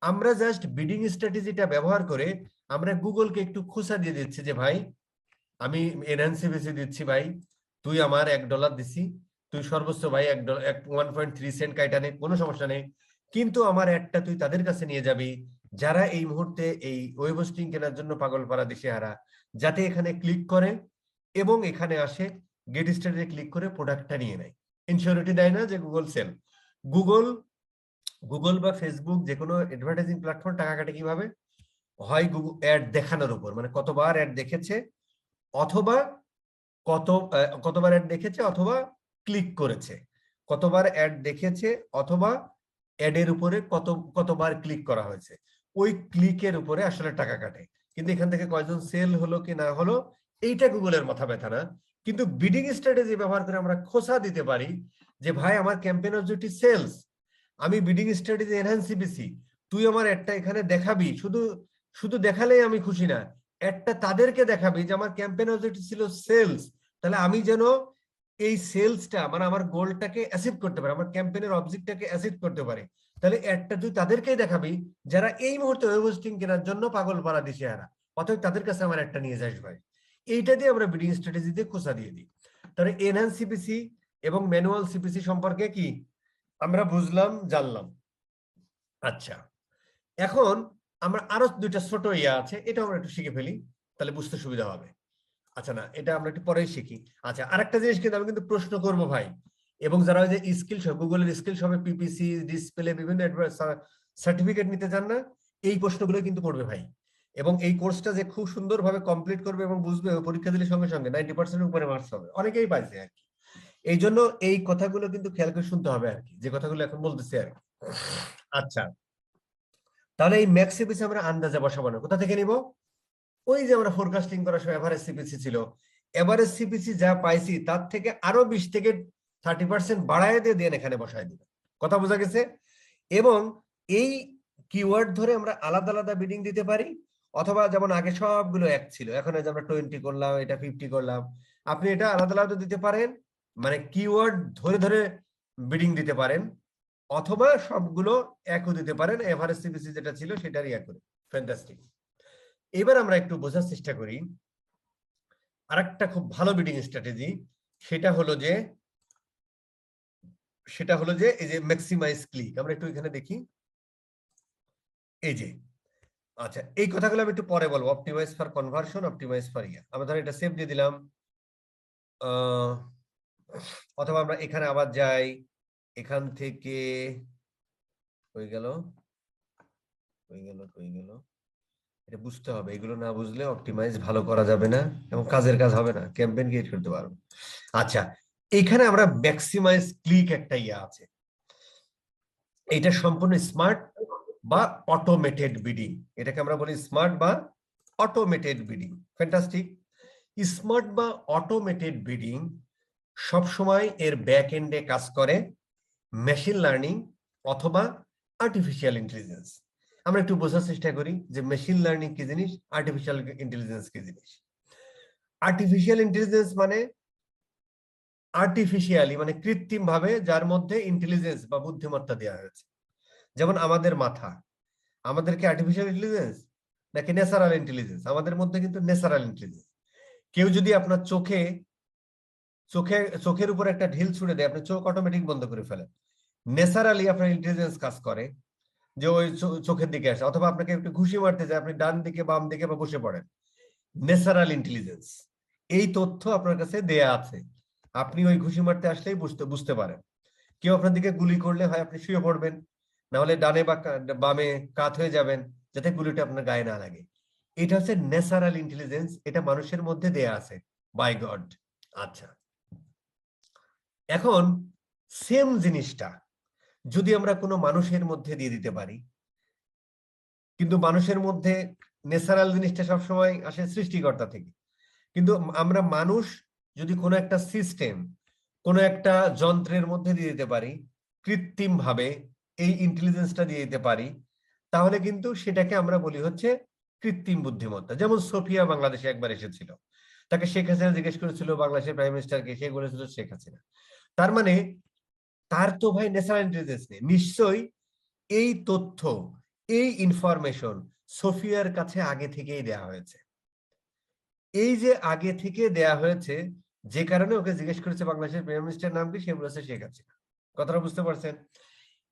S1: আমরা জাস্ট বিডিং স্ট্র্যাটেজিটা ব্যবহার করে আমরা গুগলকে একটু খোঁচা দিয়ে দিচ্ছি যে ভাই আমি এনএনসিপিসি দিচ্ছি, ভাই তুই আমার $1 দিছি, তুই সর্বোচ্চ ভাই $1 1.3 সেন্ট কাইটা নে, কোনো সমস্যা নেই, কিন্তু আমার অ্যাডটা তুই তাদের কাছে নিয়ে যাবি যারা এই মুহূর্তে এই ওয়েব হোস্টিং কেনার জন্য পাগল পারা দিশেহারা, যাতে এখানে ক্লিক করে এবং এখানে আসে গেট স্টার্টে ক্লিক করে প্রোডাক্টটা নিয়ে নেয়। ইনসিওরিটি দেয় না যে গুগল সেল। গুগল বা ফেসবুক যে কোনো অ্যাডভার্টাইজিং প্ল্যাটফর্ম টাকা কাটে কিভাবে? হয় গুগল অ্যাড দেখানোর উপর, মানে কতবার অ্যাড দেখেছে, অথবা কতবার অ্যাড দেখেছে অথবা ক্লিক করেছে, কতবার অ্যাড দেখেছে অথবা অ্যাডের উপরে কতবার ক্লিক করা হয়েছে, ওই ক্লিকের উপরে আসলে টাকা কাটে। কিন্তু এখান থেকে কয়জন সেল হলো কি না হলো এইটা গুগলের মাথা ব্যথা না। কিন্তু বিডিং স্ট্র্যাটেজি ব্যবহার করে আমরা খোঁচা দিতে পারি যে ভাই আমার ক্যাম্পেইন অবজেক্টিভ সেলস, আমি বিডিং স্ট্র্যাটেজি এনহ্যান্সিবিসি, তুই আমার একটা এখানে দেখাবি, শুধু শুধু দেখালেই আমি খুশি না, একটা তাদেরকে দেখাবি যে আমার ক্যাম্পেইন অবজেক্টিভ ছিল সেলস, তাহলে আমি যেন এই সেলসটা মানে আমার গোলটাকে অ্যাচিভ করতে পারি, আমার ক্যাম্পেইনের অবজেক্টটাকে অ্যাচিভ করতে পারি, তাহলে একটা তুই তাদেরকেই দেখাবি যারা এই মুহূর্তে ওয়েব হোস্টিং কেনার জন্য পাগল পারা দিশেহারা, অতএব তাদের কাছে আমার একটা নিয়ে যাস ভাই। এইটা দিয়ে আমরা বিডিং স্ট্র্যাটেজি দিয়ে খোঁচা দিয়ে দিই। তাহলে এনহ্যান্স সিপিসি এবং ম্যানুয়াল সিপিসি সম্পর্কে কি আমরা বুঝলাম, জানলাম। আচ্ছা, এখন আমরা আরো দুইটা ছোট আছে, এটা আমরা একটু শিখে ফেলি, তাহলে বুঝতে সুবিধা হবে। আচ্ছা না, এটা আমরা একটু পরেই শিখি। আচ্ছা, আরেকটা জিনিস কিন্তু আমি কিন্তু প্রশ্ন করব ভাই, এবং যারা ওই যে স্কিল শপ, গুগলের স্কিল শপে পিপিসি ডিসপ্লে বিভিন্ন সার্টিফিকেট নিতে চান না, এই প্রশ্নগুলো কিন্তু করবে ভাই। এবং এই কোর্সটা যে খুব সুন্দরভাবে কমপ্লিট করবে এবং বুঝবে, পরীক্ষা দিলে সঙ্গে সঙ্গে 90% উপরে মার্কস হবে, অনেকেই পাইছে আর কি। এই জন্য এই কথাগুলো কিন্তু খেয়াল করে শুনতে হবে আর কি, যে কথাগুলো এখন বলতেছি আর কি। আচ্ছা, তাহলে এই ম্যাক্স সিপিসি আমরা আন্দাজে বসাবো না, কোথা থেকে নিব? ওই যে আমরা ফোরকাস্টিং করার সময় এভারেজ সিপিসি ছিল, এভারেজ সিপিসি যা পাইছি তার থেকে আরো 20 থেকে 30% বাড়ায় দিয়ে এখানে বসায় দিবে। কথা বোঝা গেছে? এবং এই কিওয়ার্ড ধরে আমরা আলাদা আলাদা বিডিং দিতে পারি, অথবা যেমন আগে সবগুলো এক ছিল, এখন আমরা 20 করলাম, এটা 50 করলাম, আপনি এটা আলাদা আলাদা দিতে পারেন, মানে কিওয়ার্ড ধরে ধরে বিডিং দিতে পারেন, অথবা সবগুলো একও দিতে পারেন, এভারেজ সিপিসি যেটা ছিল সেটারই এক করে। ফ্যান্টাস্টিক। এবার আমরা একটু বোঝার চেষ্টা করি আরেকটা খুব ভালো বিডিং স্ট্র্যাটেজি, সেটা হলো যে এই যে ম্যাক্সিমাইজ ক্লিক। আমরা একটু এখানে দেখি, এই যে, আচ্ছা এই কথাগুলো আমি একটু পরে বলবো। Optimize for conversion, optimize for ইয়া, আমরা ধর এটা সেভ দিয়ে দিলাম, অথবা আমরা এখানে আবার যাই, এখান থেকে হয়ে গেল, এটা বুঝতে হবে, এগুলো না বুঝলে অপটিমাইজ ভালো করা যাবে না এবং কাজের কাজ হবে না, ক্যাম্পেইন ক্রিয়েট করতে পারবো। আচ্ছা, এখানে আমরা ম্যাক্সিমাইজ ক্লিক একটা আছে, এটা সম্পূর্ণ স্মার্ট বা অটোমেটেড বিডিং, এটাকে আমরা বলি স্মার্ট বা অটোমেটেড বিডিং। ফ্যান্টাস্টিক। স্মার্ট বা অটোমেটেড বিডিং সবসময় এর ব্যাক এন্ডে কাজ করে মেশিন লার্নিং অথবা আর্টিফিশিয়াল ইন্টেলিজেন্স। আমরা একটু বোঝার চেষ্টা করি যে মেশিন লার্নিং কি জিনিস, আর্টিফিশিয়াল ইন্টেলিজেন্স কি জিনিস। আর্টিফিশিয়াল ইন্টেলিজেন্স মানে আর্টিফিশিয়ালি, মানে কৃত্রিম ভাবে, যার মধ্যে ইন্টেলিজেন্স বা বুদ্ধিমত্তা দেওয়া হয়েছে। যেমন আমাদের মাথা, আমাদের কি আর্টিফিশিয়াল ইন্টেলিজেন্স নাকি ন্যাচারাল ইন্টেলিজেন্স? আমাদের মধ্যে কিন্তু ন্যাচারাল ইন্টেলিজেন্স। কেউ যদি আপনার চোখের উপর একটা ঢিল ছুড়ে দেয়, আপনি চোখ অটোমেটিক বন্ধ করে ফেলেন, ন্যাচারালি আপনার ইন্টেলিজেন্স কাজ করে যে ওই চোখের দিকে আসে, অথবা আপনাকে একটু ঘুষি মারতে যায়, আপনি ডান দিকে বাম দিকে বা বসে পড়েন, ন্যাচারাল ইন্টেলিজেন্স। এই তথ্য আপনার কাছে দেয়া আছে, আপনি ওই ঘুষি মারতে আসলেই বুঝতে পারেন। কেউ আপনার দিকে গুলি করলে হয় আপনি শুয়ে পড়বেন, না হলে ডানে বা বামে কাত হয়ে যাবেন, যাতে গুলিটা আপনার গায়ে না লাগে। এটা হচ্ছে ন্যাচারাল ইন্টেলিজেন্স, এটা মানুষের মধ্যে দেয়া আছে বাই গড। আচ্ছা, এখন সেম জিনিসটা যদি আমরা কোনো মানুষের মধ্যে দিয়ে দিতে পারি, কিন্তু মানুষের মধ্যে ন্যাচারাল জিনিসটা সবসময় আসে সৃষ্টিকর্তা থেকে, কিন্তু আমরা মানুষ যদি কোনো একটা সিস্টেম, কোনো একটা যন্ত্রের মধ্যে দিয়ে দিতে পারি, কৃত্রিম ভাবে এই ইন্টেলিজেন্সটা দিয়ে দিতে পারি, তাহলে কিন্তু সেটাকে আমরা বলি হচ্ছে কৃত্রিম বুদ্ধিমত্তা। যেমন সোফিয়া বাংলাদেশে একবার এসেছিল, তাকে শেখ হাসিনা জিজ্ঞেস করেছিল বাংলাদেশের প্রাইম মিনিস্টারকে, সে বলেছিল শেখ হাসিনা। তার মানে তার তো ভাই ন্যাচারাল ইন্টেলিজেন্স নেই, নিশ্চয়ই এই তথ্য, এই ইনফরমেশন সোফিয়ার কাছে আগে থেকেই দেয়া হয়েছে। এই যে আগে থেকে দেয়া হয়েছে, যে কারণে ওকে জিজ্ঞেস করেছে বাংলাদেশের প্রাইম মিনিস্টার নাম কি, সে বলেছে শেখ হাসিনা। কথাটা বুঝতে পারছেন?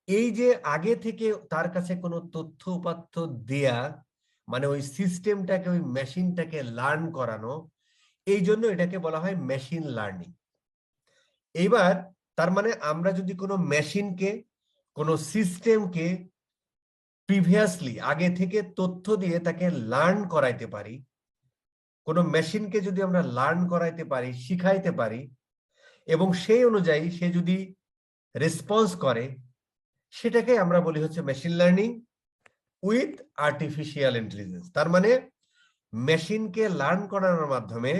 S1: এই যে আগে থেকে তার কাছে কোনো তথ্য উপাত্ত দেয়া, মানে ওই সিস্টেমটাকে, ওই মেশিনটাকে লার্ন করানো, এই জন্য এটাকে বলা হয় মেশিন লার্নিং। এইবার তার মানে আমরা যদি কোনো মেশিনকে, কোনো সিস্টেমকে প্রিভিয়াসলি আগে থেকে তথ্য দিয়ে তাকে লার্ন করাইতে পারি, কোনো মেশিনকে যদি আমরা লার্ন করাইতে পারি, শিখাইতে পারি, এবং সেই অনুযায়ী সে যদি রেসপন্স করে, সেটাকে আমরা বলি হচ্ছে machine learning with artificial intelligence. তার মানে মেশিনকে লার্ন করানোর মাধ্যমে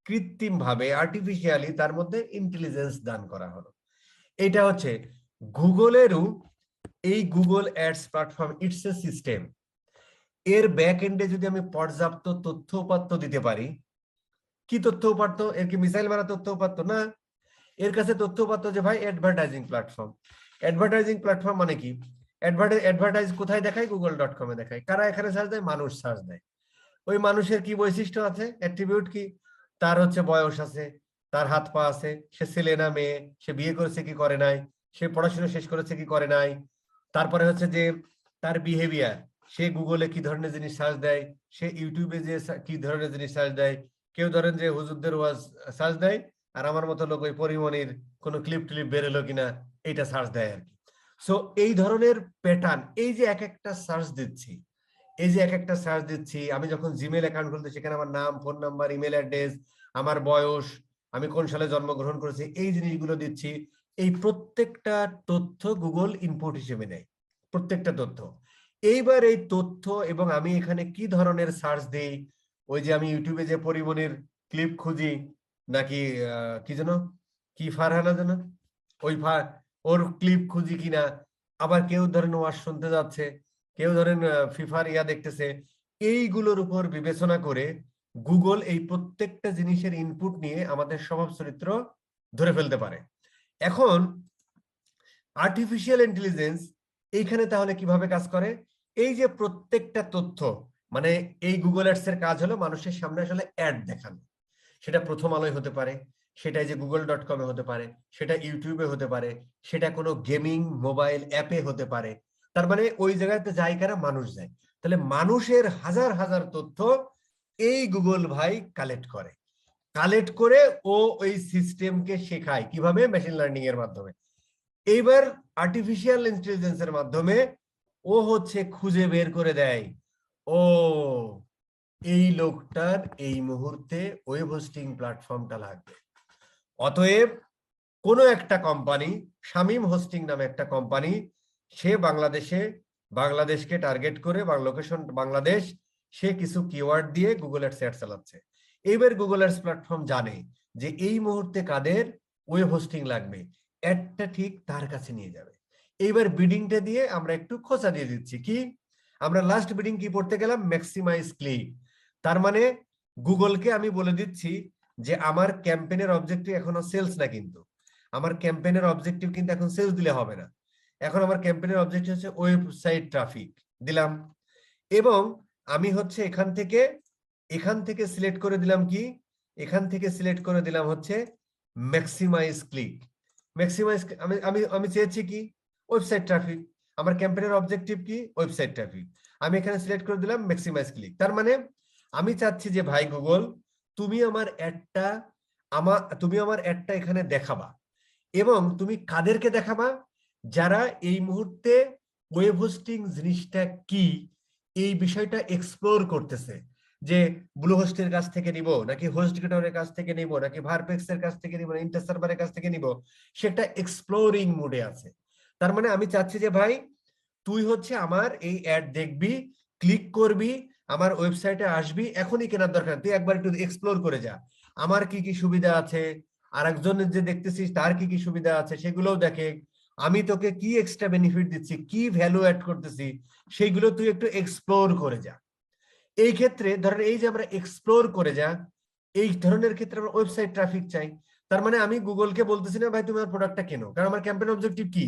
S1: কৃত্রিম ভাবে, আর্টিফিশিয়ালি তার মধ্যে ইন্টেলিজেন্স দান করা হলো। এটা হচ্ছে গুগলেরও, এই Google ads platform it's a system. এর ব্যাক এন্ডে যদি আমি পর্যাপ্ত তথ্য উপাত্ত দিতে পারি, কি তথ্য উপাত্ত? এর কি মিসাইল মারা তথ্য উপাত্ত না, এর কাছে তথ্য উপাত্ত যে ভাই অ্যাডভার্টাইজিং প্ল্যাটফর্ম। অ্যাডভার্টাইজিং প্ল্যাটফর্ম মানে কি? অ্যাডভার্টাইজ কোথায় দেখায়? google.com এ দেখায়। কারা এখানে সার্চ দেয়? মানুষ সার্চ দেয়। ওই মানুষের কি বৈশিষ্ট্য আছে, অ্যাট্রিবিউট কি? তার হচ্ছে বয়স আছে, তার হাত পা আছে, সে ছেলে না মেয়ে, সে বিয়ে করেছে কি করে নাই, সে পড়াশোনা শেষ করেছে কি করে নাই, তারপরে হচ্ছে যে তার বিহেভিয়ার, সে গুগলে কি ধরনের জিনিস সার্চ দেয়, সে ইউটিউবে যে কি ধরনের জিনিস সার্চ দেয়। কেউ ধরেন যে হুজুরদের ওয়াজ সার্চ দেয়, আর আমার মতো লোক ওই পরিমণির কোনো ক্লিপ টিলিপ বেরোলো কিনা এইটা সার্চ দেয় আর কি। সো এই ধরনের প্যাটার্ন, এই যে এক একটা সার্চ দিচ্ছি, এই যে এক একটা সার্চ দিচ্ছি, আমি যখন জিমেল অ্যাকাউন্ট খুলতে সেখানে আমার নাম, ফোন নাম্বার, ইমেল অ্যাড্রেস, আমার বয়স, আমি কোন সালে জন্মগ্রহণ করেছি, এই জিনিসগুলো দিচ্ছি। এই প্রত্যেকটা তথ্য গুগল ইনপুট হিসেবে নেয়, প্রত্যেকটা তথ্য। এইবার এই তথ্য, এবং আমি এখানে কি ধরনের সার্চ দেই, ওই যে আমি ইউটিউবে যে পরিমণির ক্লিপ খুঁজি, নাকি কি যেন, কি ফারহানা যেন, ওই ওর ক্লিপ খুঁজি কিনা, আবার কেউ ধরেন ওয়াজ শুনতে যাচ্ছে, কেউ ধরেন ফিফার ইয়া দেখতেছে, এইগুলোর উপর বিবেচনা করে গুগল এই প্রত্যেকটা জিনিসের ইনপুট নিয়ে আমাদের স্বভাব চরিত্র ধরে ফেলতে পারে। এখন আর্টিফিশিয়াল ইন্টেলিজেন্স এইখানে তাহলে কিভাবে কাজ করে? এই যে প্রত্যেকটা তথ্য, মানে এই গুগল অ্যাডস এর কাজ হলো মানুষের সামনে আসলে অ্যাড দেখানো। সেটা প্রথম আলোয় হতে পারে, সেটা যে google.com এ হতে পারে, সেটা ইউটিউবে হতে পারে, সেটা কোনো গেমিং মোবাইল অ্যাপে হতে পারে। তার মানে ওই জায়গাতে যায় কারা? মানুষ যায়। তাহলে মানুষের হাজার হাজার তথ্য এই গুগল ভাই কালেক্ট করে, কালেক্ট করে ও ওই সিস্টেমকে শেখায় কিভাবে? মেশিন লার্নিং এর মাধ্যমে। এইবার আর্টিফিশিয়াল ইন্টেলিজেন্সের মাধ্যমে ও হচ্ছে খুঁজে বের করে দেয়, ও এই লোকটার এই মুহূর্তে ওয়েব হোস্টিং প্ল্যাটফর্মটা লাগবে। অতএব কোনো একটা কোম্পানি, শামীম হোস্টিং নামে একটা কোম্পানি, সে বাংলাদেশকে টার্গেট করে, লোকেশন বাংলাদেশ, সে কিছু কিওয়ার্ড দিয়ে গুগল অ্যাডস অ্যাড চালাচ্ছে। এবার গুগল অ্যাডস প্ল্যাটফর্ম জানে যে এই মুহূর্তে কাদের ওয়েব হোস্টিং লাগবে, অ্যাডটা ঠিক তার কাছে নিয়ে যাবে। এইবার বিডিংটা দিয়ে আমরা একটু খোঁচা দিয়ে দিচ্ছি। কি আমরা লাস্ট বিডিং কি পড়তে গেলাম? Maximize click. তার মানে গুগলকে আমি বলে দিচ্ছি যে আমার ক্যাম্পেইনের অবজেক্টিভ এখনো সেলস না, কিন্তু আমার ক্যাম্পেইনের অবজেক্টিভ কিন্তু এখন সেলস দিলে হবে না, এখন আমার ক্যাম্পেইনের অবজেক্টিভ হচ্ছে ওয়েবসাইট ট্রাফিক দিলাম। এবং আমি হচ্ছে এখান থেকে সিলেক্ট করে দিলাম কি, এখান থেকে সিলেক্ট করে দিলাম হচ্ছে ম্যাক্সিমাইজ ক্লিক। ম্যাক্সিমাইজ আমি আমি আমি চেয়েছি কি? Website traffic. আমার ক্যাম্পেইনের অবজেক্টিভ কি? Website traffic. আমি এখানে সিলেক্ট করে দিলাম ম্যাক্সিমাইজ ক্লিক। তার মানে আমি চাচ্ছি যে ভাই গুগল, তুমি আমার অ্যাডটা এখানে দেখাবা, এবং তুমি কাদেরকে দেখাবা? যারা এই মুহূর্তে ওয়েব হোস্টিং জিনিসটা কি এই বিষয়টা এক্সপ্লোর করতেছে, যে ব্লু হোস্টের কাছ থেকে নিব নাকি হোস্টগেটরের কাছ থেকে নিব নাকি ভারপেক্সের কাছ থেকে নিব না ইন্টারসার্ভারের কাছ থেকে নিব, সেটা এক্সপ্লোরিং মোডে আছে। তার মানে আমি চাচ্ছি যে ভাই তুই হচ্ছে আমার এই অ্যাড দেখবি, ক্লিক করবি, আমার ওয়েবসাইটে আসবি, এখনই কেনার দরকার, তুই একবার একটু এক্সপ্লোর করে যা, আমার কি কি সুবিধা আছে, আর একজনের যে দেখতেছিস তার কি কি সুবিধা আছে সেগুলোও দেখে, আমি তোকে কি এক্সট্রা বেনিফিট দিচ্ছি, কি ভ্যালু অ্যাড করতেছি, সেইগুলো তুই একটু এক্সপ্লোর করে যা। এই ক্ষেত্রে ধরেন এই যে আমরা এক্সপ্লোর করে যা, এই ধরনের ক্ষেত্রে আমরা ওয়েবসাইট ট্রাফিক চাই। তার মানে আমি গুগলকে বলতেছি না ভাই তুমি আমার প্রোডাক্টটা কেনো, কারণ আমার ক্যাম্পেইন অবজেক্টিভ কি,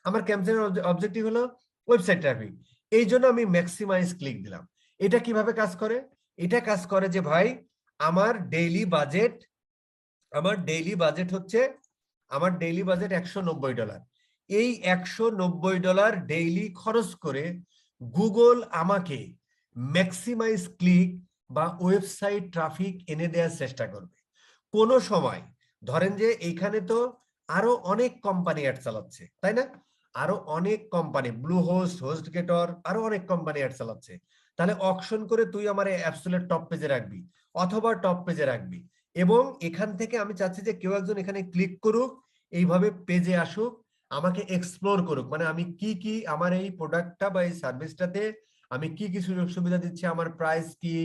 S1: আমার ক্যাম্পেইন অবজেক্টিভ হলো ওয়েবসাইট ট্রাফিক। এই জন্য আমি ম্যাক্সিমাইজ ক্লিক দিলাম। এটা কিভাবে কাজ করে? এটা কাজ করে যে ভাই আমার ডেইলি বাজেট, আমার ডেইলি বাজেট হচ্ছে, আমার ডেইলি বাজেট $190। এই $190 ডেইলি খরচ করে গুগল আমাকে ম্যাক্সিমাইজ ক্লিক বা ওয়েবসাইট ট্রাফিক এনে দেওয়ার চেষ্টা করবে। কোন সময় ধরেন যে এইখানে তো আরো অনেক কোম্পানি অ্যাড চালাচ্ছে, তাই না? আরো অনেক কোম্পানি, ব্লু হোস্ট, হোস্টগেটর, আরো অনেক কোম্পানি অ্যাড চালাচ্ছে। তাহলে অকশন করে তুই আমার অ্যাবসোলিউট টপ পেজে রাখবি অথবা টপ পেজে রাখবি, এবং এখান থেকে আমি চাচ্ছি যে কেউ একজন এখানে ক্লিক করুক, এইভাবে পেজে আসুক, আমাকে এক্সপ্লোর করুক, মানে আমি কি কি আমার এই প্রোডাক্টটা বা এই সার্ভিসটাতে আমি কি কি সুযোগ সুবিধা দিচ্ছি, আমার প্রাইস কি,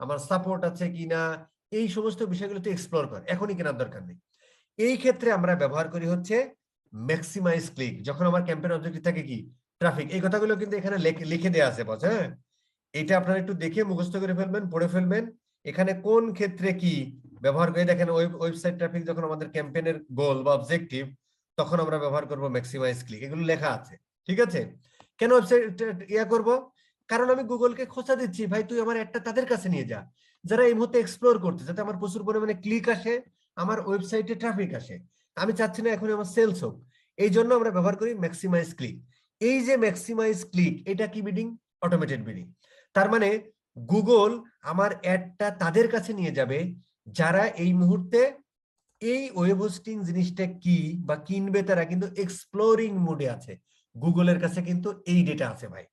S1: আমার সাপোর্ট আছে কিনা, এই সমস্ত বিষয়গুলো তো এক্সপ্লোর কর, এখনই কেনার দরকার নেই। এই ক্ষেত্রে আমরা ব্যবহার করি হচ্ছে ম্যাক্সিমাইজ ক্লিক, যখন আমার ক্যাম্পেইন অবজেক্টিভ থাকে কি ট্রাফিক। এই কথাগুলো কিন্তু এখানে লিখে দেওয়া আছে বস, হ্যাঁ, এটা আপনারা একটু দেখে মুখস্থ করে ফেলবেন, পড়ে ফেলবেন, এখানে কোন ক্ষেত্রে কি ব্যবহার করে। দেখেন ওয়েবসাইট ট্রাফিক যখন আমাদের ক্যাম্পেইনের গোল বা অবজেক্টিভ, তখন আমরা ব্যবহার করব ম্যাক্সিমাইজ ক্লিক, এগুলো লেখা আছে, ঠিক আছে? কেন ওয়েবসাইট ইয়া করব? কারণ আমি গুগলকে খোঁচা দিচ্ছি ভাই তুই আমার একটা তাদের কাছে নিয়ে যা যারা এই মুহূর্তে এক্সপ্লোর করতে, যাতে আমার প্রচুর পরিমাণে ক্লিক আসে, আমার ওয়েবসাইটে ট্রাফিক আসে। আমি চাচ্ছি না এখন আমার সেলস হোক, এই জন্য আমরা ব্যবহার করি ম্যাক্সিমাইজ ক্লিক। এই যে ম্যাক্সিমাইজ ক্লিক, এটা কি বিডিং? Automated bidding. তার মানে গুগল আমার অ্যাডটা তাদের কাছে নিয়ে যাবে যারা এই মুহূর্তে এই ওয়েব হোস্টিং জিনিসটা কি বা কিনবে, তারা কিন্তু এক্সপ্লোরিং মোডে আছে। গুগলের কাছে কিন্তু এই ডেটা আছে ভাই।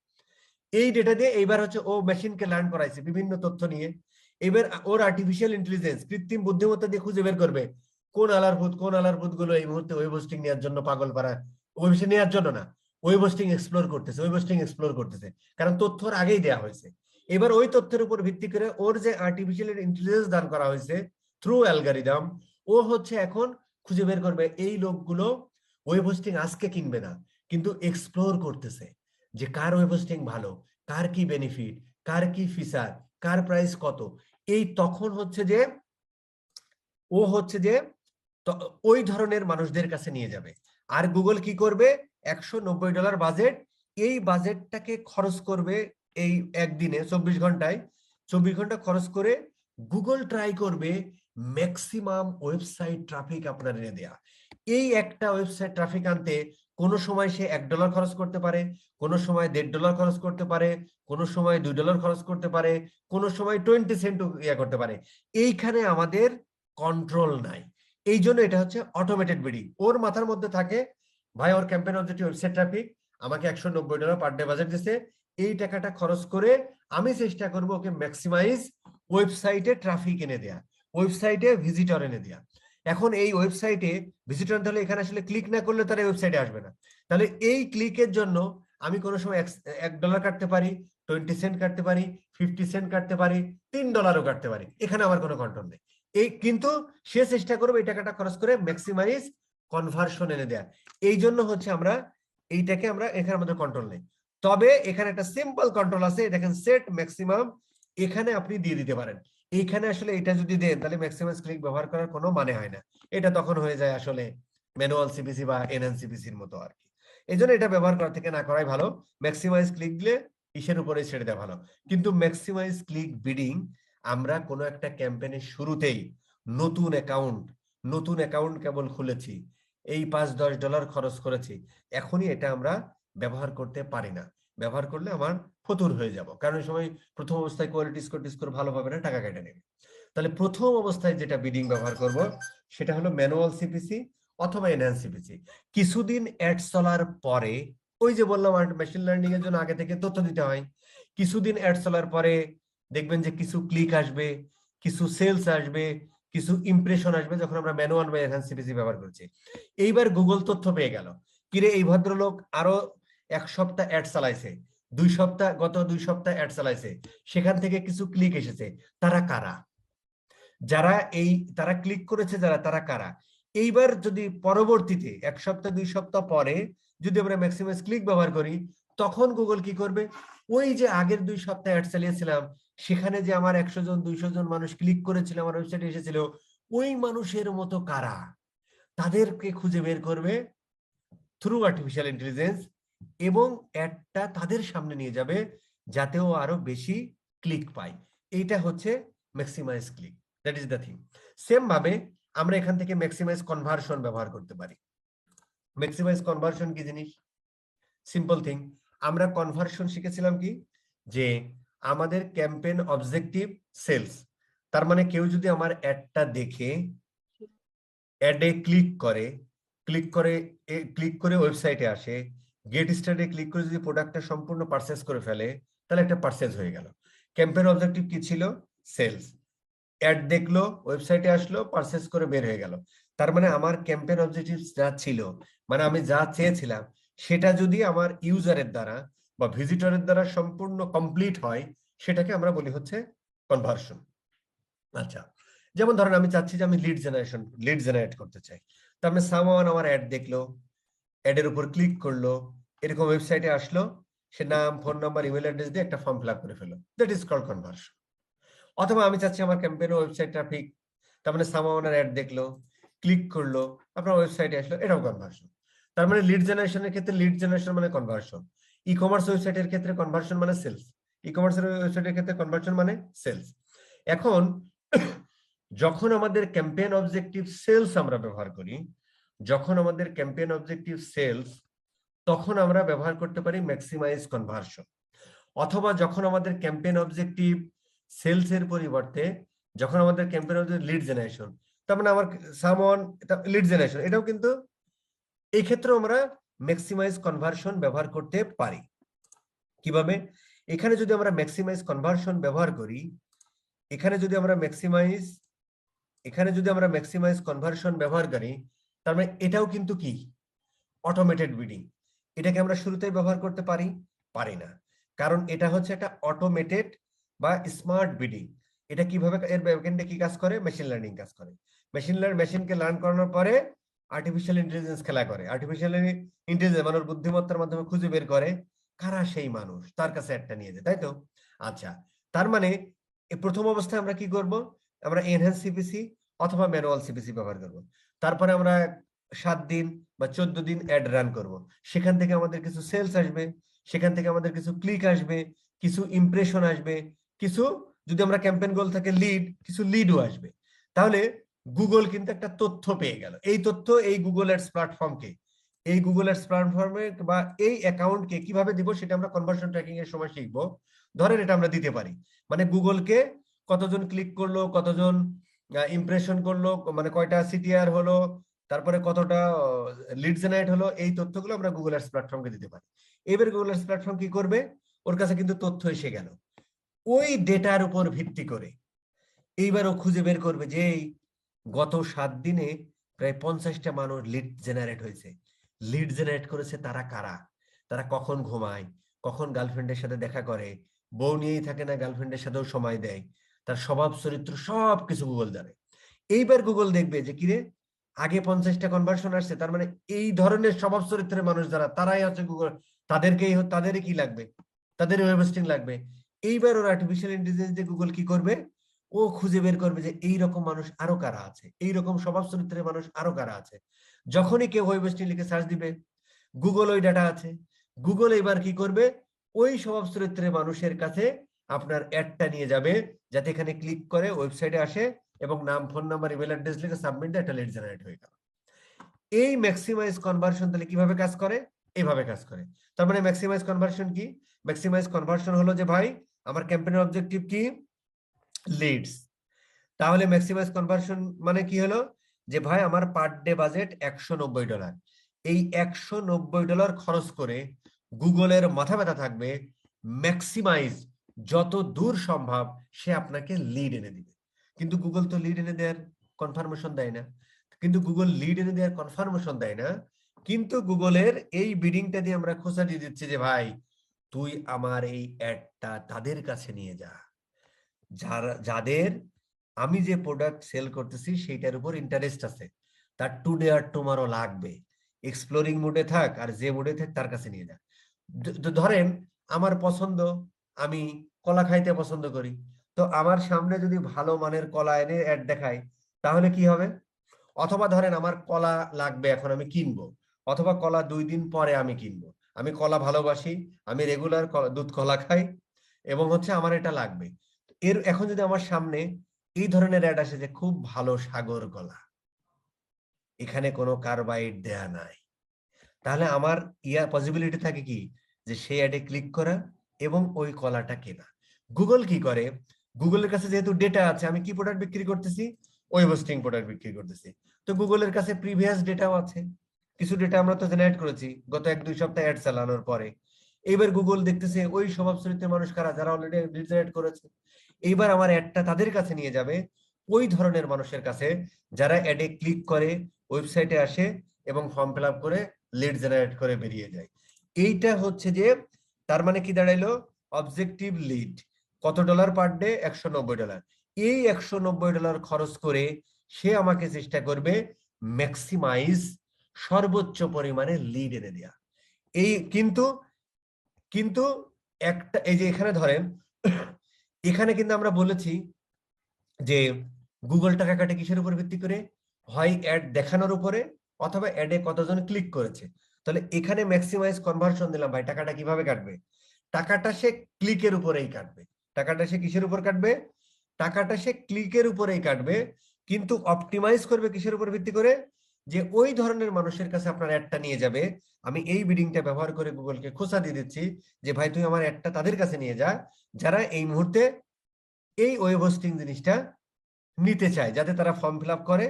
S1: এই ডেটা দিয়ে এইবার হচ্ছে ও মেশিনকে লার্ন করাইছে বিভিন্ন তথ্য নিয়ে, এবার ওর আর্টিফিশিয়াল ইন্টেলিজেন্স, কৃত্রিম বুদ্ধিমত্তা দিয়ে খুঁজে বের করবে কোন আলারভূত গুলো এই মুহূর্তে ওয়েব হোস্টিং নেওয়ার জন্য পাগল পারা, ওয়েব হোস্টিং নেওয়ার জন্য না, ওয়েব হোস্টিং এক্সপ্লোর করতেছে, কারণ তথ্যর আগেই দেওয়া হয়েছে। এবার ওই তথ্যের উপর ভিত্তি করে ওর যে আর্টিফিশিয়াল ইন্টেলিজেন্স দান করা হয়েছে থ্রু অ্যালগরিদম, ও হচ্ছে এখন খুঁজে বের করবে এই লোকগুলো ওয়েব হোস্টিং আজকে কিনবে না, কিন্তু এক্সপ্লোর করতেছে যে কার ওয়েব হোস্টিং ভালো, কার কি বেনিফিট, কার কি ফিচার, কার প্রাইস কত। এই তখন হচ্ছে যে ও হচ্ছে যে ওই ধরনের মানুষদের কাছে নিয়ে যাবে। আর গুগল কি করবে? $190 বাজেট, এই বাজেটটাকে খরচ করবে এই একদিনে 24 ঘন্টা খরচ করে গুগল ট্রাই করবে ম্যাক্সিমাম ওয়েবসাইট ট্রাফিক আপনার এনে দেয়া। এই একটা ওয়েবসাইট ট্রাফিক আনতে কোনো সময় সে $1 খরচ করতে পারে, কোনো সময় $1.5 খরচ করতে পারে, কোনো সময় $2 খরচ করতে পারে, কোনো সময় 20 সেন্ট ইয়া করতে পারে। এইখানে আমাদের কন্ট্রোল নাই, এই জন্য এটা হচ্ছে অটোমেটেড বিডিং। ওর মাথার মধ্যে থাকে ভাই ওর ক্যাম্পেইন অবজেক্টিভ ওয়েবসাইট ট্রাফিক, আমাকে $190 পার ডে বাজেট দিছে, এই টাকাটা খরচ করে আমি চেষ্টা করব ওকে ম্যাক্সিমাইজ ওয়েবসাইটে ট্রাফিক এনে দেয়া, ওয়েবসাইটে ভিজিটর এনে দেয়া। এখন এই ওয়েবসাইটে ভিজিটর তাহলে এখানে আসলে ক্লিক না করলে তারা ওয়েবসাইটে আসবে না, তাহলে এই ক্লিকের জন্য আমি কোনো সময় $1 কাটতে পারি, 20 সেন্ট কাটতে পারি, 50 সেন্ট কাটতে পারি, $3 কাটতে পারি, এখানে আমার কোনো কন্ট্রোল নেই। এই কিন্তু সে চেষ্টা করবে এই টাকাটা খরচ করে ম্যাক্সিমাইজ কনভার্সন এনে দেয়া। এই জন্য হচ্ছে আমরা এইটাকে আমরা এখানে আমাদের কন্ট্রোল নেই। তবে এখানে একটা সিম্পল কন্ট্রোল আছে, দেখেন সেট ম্যাক্সিমাম, এখানে আপনি দিয়ে দিতে পারেন। এইখানে আসলে এটা যদি দেন তাহলে ম্যাক্সিমাইজ ক্লিক ব্যবহার করার কোনো মানে হয় না, এটা তখন হয়ে যায় আসলে ম্যানুয়াল সিপিসি বা এনএনসিপিসির মতো আর কি। এই জন্য এটা ব্যবহার করা থেকে না করাই ভালো। ম্যাক্সিমাইজ ক্লিক দিলে ইসের উপরে ছেড়ে দেওয়া ভালো। কিন্তু ম্যাক্সিমাইজ ক্লিক বিডিং আমরা কোনো একটা ক্যাম্পেইনের শুরুতেই নতুন অ্যাকাউন্ট কেবল খুলেছি, এই $5-10 খরচ করেছি, এখনই এটা আমরা ব্যবহার করতে পারি না। ব্যবহার করলে আমার ফতুর হয়ে যাব, কারণ এই সময় প্রথম অবস্থায় কোয়ালিটি স্কোর ভালো পাবে না, টাকা কেটে নেবে। তাহলে প্রথম অবস্থায় যেটা বিডিং ব্যবহার করব সেটা হলো ম্যানুয়াল সিপিসি অথবা এনহ্যান্স সিপিসি। কিছুদিন অ্যাড চলার পরে, ওই যে বললাম মেশিন লার্নিং এর জন্য আগে থেকে তথ্য দিতে হয়, কিছুদিন অ্যাড চলার পরে দেখবেন যে কিছু ক্লিক আসবে, কিছু সেলস আসবে, কিছু ইমপ্রেশন আসবে যখন আমরা ম্যানুয়াল বা এনহান্স সিপিসি ব্যবহার করছি। এইবার গুগল তথ্য পেয়ে গেল, কিরে এই ভদ্রলোক আরো 1 সপ্তাহ অ্যাড চালাইছে, গত 2 সপ্তাহ অ্যাড চালাইছে, সেখান থেকে কিছু ক্লিক এসেছে, তারা কারা? তারা ক্লিক করেছে তারা কারা? এইবার যদি পরবর্তীতে 1 সপ্তাহ 2 সপ্তাহ পরে যদি আমরা ম্যাক্সিমাইজ ক্লিক ব্যবহার করি, তখন গুগল কি করবে? ওই যে আগের 2 সপ্তাহ অ্যাড চালিয়েছিলাম, সেখানে যে আমার 100 জন 200 জন মানুষ ক্লিক করেছিল, আমার ওয়েবসাইটে এসেছিল, ওই মানুষের মতো কারা, তাদেরকে খুঁজে বের করবে থ্রু আর্টিফিশিয়াল ইন্টেলিজেন্স, এবং অ্যাডটা তাদের সামনে নিয়ে যাবে যাতেও আরো বেশি ক্লিক পায়। এইটা হচ্ছে maximize click, that is the thing. Same ভাবে আমরা এখান থেকে ম্যাক্সিমাইজ কনভার্সন ব্যবহার করতে পারি। ম্যাক্সিমাইজ কনভার্সন কি জিনিস? সিম্পল থিং, আমরা কনভার্সন শিখেছিলাম কি, যে আমাদের ক্যাম্পেইন অবজেক্টিভ সেলস, তার মানে কেউ যদি আমার অ্যাডটা দেখে অ্যাডে ক্লিক করে ওয়েবসাইটে আসে, গেট স্টার্টে ক্লিক করে যদি প্রোডাক্টটা সম্পূর্ণ পারচেজ করে ফেলে, তাহলে একটা পারচেজ হয়ে গেল। ক্যাম্পেইন অবজেক্টিভ কি ছিল? সেলস। অ্যাড দেখলো, ওয়েবসাইটে আসলো, পারচেজ করে বের হয়ে গেল। তার মানে আমার ক্যাম্পেইন অবজেক্টিভ যা ছিল, মানে আমি যা চেয়েছিলাম, সেটা যদি আমার ইউজারের দ্বারা বা ভিজিটরের দ্বারা সম্পূর্ণ কমপ্লিট হয়, সেটাকে আমরা বলি হচ্ছে কনভার্সন। আচ্ছা, যেমন ধরেন আমি চাচ্ছি যে আমি লিড জেনারেট করতে চাই। তার মানে সামওয়ান আমার অ্যাড দেখলো, অ্যাডের উপর ক্লিক করলো, এরকম ওয়েবসাইটে আসলো, সে নাম, ফোন নাম্বার, ইমেল অ্যাড্রেস দিয়ে একটা ফর্ম ফিল আপ করে ফেলো, দ্যাট ইজ কল্ড কনভার্সন। অথবা আমি চাচ্ছি আমার ক্যাম্পেইন ওয়েবসাইট ট্রাফিক, তার মানে সামওয়ানের অ্যাড দেখলো, ক্লিক করলো, আপনার ওয়েবসাইটে আসলো, এটাও কনভার্সন। তার মানে লিড জেনারেশনের ক্ষেত্রে লিড জেনারেশন মানে কনভার্সন, ই কমার্স ওয়েবসাইটের ক্ষেত্রে কনভার্সন মানে সেলস, ই কমার্সের ওয়েবসাইটের ক্ষেত্রে কনভার্সন মানে সেলস। এখন যখন আমাদের ক্যাম্পেইন অবজেক্টিভ সেলস আমরা ব্যবহার করি, তখন আমরা ব্যবহার করতে পারি ম্যাক্সিমাইজ কনভার্সন। অথবা যখন আমাদের ক্যাম্পেইন অবজেক্টিভ সেলস এর পরিবর্তে যখন আমাদের ক্যাম্পেইন অবজেক্টিভ লিড জেনারেশন, তার মানে আমার সামওয়ান লিড জেনারেশন, এটাও কিন্তু এই ক্ষেত্রে আমরা ম্যাক্সিমাইজ কনভার্সন ব্যবহার করতে পারি। কিভাবে? এখানে যদি আমরা ম্যাক্সিমাইজ কনভার্সন ব্যবহার করি, এখানে যদি আমরা ম্যাক্সিমাইজ কনভার্সন ব্যবহার করি, তার মানে এটাও কিন্তু কি অটোমেটেড বিডিং। এটাকে আমরা শুরুতেই ব্যবহার করতে পারি না, কারণ এটা হচ্ছে একটা অটোমেটেড বা স্মার্ট বিডিং। এটা কিভাবে, এর ব্যাকএন্ডে কি কাজ করে? মেশিন লার্নিং কাজ করে। মেশিনকে লার্ন করানোর পরে আর্টিফিশিয়াল ইন্টেলিজেন্স খেলা করে। আর্টিফিশিয়াল ইন্টেলিজেন্স মানুষ বুদ্ধিমত্তার মাধ্যমে খুঁজে বের করে কারা সেই মানুষ, তার কাছে একটা নিয়ে যায়, তাই তো? আচ্ছা, তার মানে প্রথম অবস্থায় আমরা কি করব? আমরা এনহ্যান্স সিপিসি অথবা ম্যানুয়াল সিপিসি ব্যবহার করব। তারপরে আমরা 7 দিন বা 14 দিন অ্যাড রান করব। সেখান থেকে আমাদের কিছু সেলস আসবে, সেখান থেকে আমাদের কিছু ক্লিক আসবে, কিছু ইমপ্রেশন আসবে, কিছু, যদি আমরা ক্যাম্পেইন গোল থাকে কিছু লিডও আসবে। তাহলে গুগল কিন্তু একটা তথ্য পেয়ে গেল। এই তথ্য এই গুগল অ্যাডস প্ল্যাটফর্মে বা এই অ্যাকাউন্টকে কিভাবে দিব সেটা আমরা কনভার্সন ট্র্যাকিং এর সময় শিখবো। ধরেন এটা আমরা দিতে পারি, মানে গুগলকে কতজন ক্লিক করলো, কতজন ইমপ্রেশন করলো, মানে কয়টা সিটিআর হলো, তারপরে কতটা লিড জেনারেট হলো, এই তথ্যগুলো আমরা গুগল অ্যাডস প্ল্যাটফর্মকে দিতে পারি। এবার গুগল অ্যাডস প্ল্যাটফর্ম কি করবে? ওর কাছে কিন্তু তথ্য এসে গেল, ওই ডেটার উপর ভিত্তি করে এইবার ও খুঁজে বের করবে যে গত 7 দিনে প্রায় 50টা মানুষ লিড জেনারেট হয়েছে। লিড জেনারেট করেছে তারা কারা, তারা কখন ঘুমায়, কখন গার্লফ্রেন্ডের সাথে দেখা করে, বউ নিয়েই থাকে না গার্লফ্রেন্ডের সাথেও সময় দেয়, তার স্বভাব চরিত্র সবকিছু গুগল জানে। এইবার গুগল দেখবে যে কিরে আগে 50টা কনভার্সন আসছে, তার মানে এই ধরনের স্বভাব চরিত্রের মানুষ যারা, তারাই হচ্ছে গুগল, তাদেরই কি লাগবে, তাদের ওয়েব হোস্টিং লাগবে। এইবার ওর আর্টিফিশিয়াল ইন্টেলিজেন্স দিয়ে গুগল কি করবে? ও খুঁজে বের করবে যে এইরকম মানুষ আরো কারা আছে, এইরকম স্বভাব চরিত্রের মানুষ আরো কারা আছে। যখনই কেউ ওয়েব হোস্টিং লিখে সার্চ দিবে, গুগল ওই ডাটা আছে, গুগল এবার কি করবে? ওই স্বভাব চরিত্রের মানুষের কাছে আপনার অ্যাডটা নিয়ে যাবে, যাতে এখানে ক্লিক করে ওয়েবসাইটে আসে এবং নাম, ফোন নাম্বার, ইমেল অ্যাড্রেস লিখে সাবমিট দেয়, একটা লিড জেনারেট হয়ে গেল। এই ম্যাক্সিমাইজ কনভার্সন তাহলে কিভাবে কাজ করে? এইভাবে কাজ করে। তার মানে ম্যাক্সিমাইজ কনভার্সন কি? ম্যাক্সিমাইজ কনভার্সন হলো যে ভাই আমার ক্যাম্পেইনের অবজেক্টিভ কি? লিডস। তাহলে ম্যাক্সিমাইজ কনভার্সন মানে কি হলো? যে ভাই আমার পার ডে বাজেট $190, এই $190 খরচ করে গুগলের মাথা ব্যথা থাকবে ম্যাক্সিমাইজ যত দূর সম্ভব সে আপনাকে লিড এনে দিবে। কিন্তু গুগল তো লিড এনে দেওয়ার কনফার্মেশন দেয় না, কিন্তু গুগলের এই বিডিংটা দিয়ে আমরা খোঁচা দিয়ে দিচ্ছি যে ভাই তুই আমার এই অ্যাডটা তাদের কাছে নিয়ে যা, যাদের আমি যে প্রোডাক্ট সেল করতেছি সেইটার উপর ইন্টারেস্ট আছে, তার টুডে আর টুমারো লাগবে, এক্সপ্লোরিং মোডে থাক আর যে মোডে থাক তার কাছে নিয়ে যা। ধরেন আমার পছন্দ, আমি কলা খাইতে পছন্দ করি, তো আমার সামনে যদি ভালো মানের কলা এনে অ্যাড দেখায় তাহলে কি হবে? অথবা ধরেন আমার কলা লাগবে, এখন আমি কিনবো, অথবা কলা 2 দিন পরে আমি কিনবো, আমি কলা ভালোবাসি, আমি রেগুলার দুধ কলা খাই এবং আমার এটা লাগবে। এখন যদি আমার সামনে এই ধরনের অ্যাড আসে যে খুব ভালো সাগর কলা, এখানে কোনো কার্বাইড দেয়া নাই, তাহলে আমার পসিবিলিটি থাকে কি যে সেই অ্যাডে ক্লিক করা এবং ওই কলাটা কেনা। গুগল কি করে, গুগলের কাছে যেহেতু ডেটা আছে, আমি কি প্রোডাক্ট বিক্রি করতেছি, ওয়েব হোস্টিং প্রোডাক্ট বিক্রি করতেছি, তো গুগলের কাছে প্রিভিয়াস ডেটাও আছে, কিছু ডেটা আমরা তো জেনারেট করেছি গত 1-2 সপ্তাহ অ্যাড চালানোর পরে। এইবার গুগল দেখতেছে ওই স্বভাব চরিত্রের মানুষ কারা, যারা অলরেডি লিড জেনারেট করেছে, এইবার আমার অ্যাডটা তাদের কাছে নিয়ে যাবে, ওই ধরনের মানুষের কাছে যারা অ্যাডে ক্লিক করে, ওয়েবসাইটে আসে এবং ফর্ম ফিল আপ করে লিড জেনারেট করে বেরিয়ে যায়। এইটা হচ্ছে যে তার মানে কি দাঁড়াইলো, অবজেক্টিভ লিড কত ডলার পার ডে, $190। এই $190 খরচ করে সে আমাকে চেষ্টা করবে ম্যাক্সিমাইজ, সর্বোচ্চ পরিমাণে লিড এনে দেয়া। এই কিন্তু কিন্তু একটা এই যে এখানে ধরেন এখানে কিন্তু আমরা বলেছি যে গুগল টাকা কাটে কিসের উপর ভিত্তি করে, হয় অ্যাড দেখানোর উপরে অথবা অ্যাডে কতজন ক্লিক করেছে। তাহলে এখানে ম্যাক্সিমাইজ কনভার্সন দিলাম ভাই, টাকাটা কিভাবে কাটবে? টাকাটা সে ক্লিকের উপরেই কাটবে। টাকাটা সে কিসের উপর কাটবে? টাকাটা সে ক্লিকের উপরেই কাটবে, কিন্তু অপটিমাইজ করবে কিসের উপর ভিত্তি করে? যে ওই ধরনের মানুষের কাছে আপনার অ্যাডটা নিয়ে যাবে। আমি এই বিডিংটা ব্যবহার করে গুগলকে খোঁচা দিয়ে দিচ্ছি যে ভাই তুই আমার অ্যাডটা তাদের কাছে নিয়ে যা যারা এই মুহূর্তে এই ওয়েব হোস্টিং জিনিসটা নিতে চায়, যাতে তারা ফর্ম ফিল আপ করে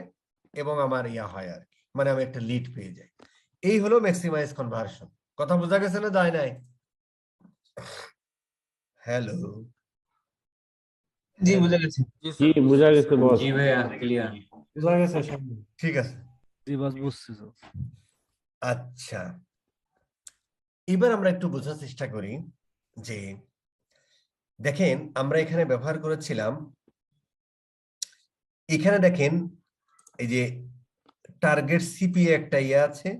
S1: এবং আমার হয় আর কি, মানে আমি একটা লিড পেয়ে যাই। এই হলো ম্যাক্সিমাইজ কনভার্সন। কথা বোঝা গেছে না যায় নাই? হ্যালো,
S2: জি বুঝা গেছে।
S3: জি বুঝা গেছে বস।
S4: জি ভাইয়া ক্লিয়ার।
S3: বুঝা গেছে সব।
S1: ঠিক আছে।
S2: জি বস বুঝছি তো।
S1: আচ্ছা, এবার আমরা একটু বোঝার চেষ্টা করি যে দেখেন আমরা এখানে ব্যবহার করেছিলাম, এখানে দেখেন এই যে টার্গেট সিপিএ একটা আছে,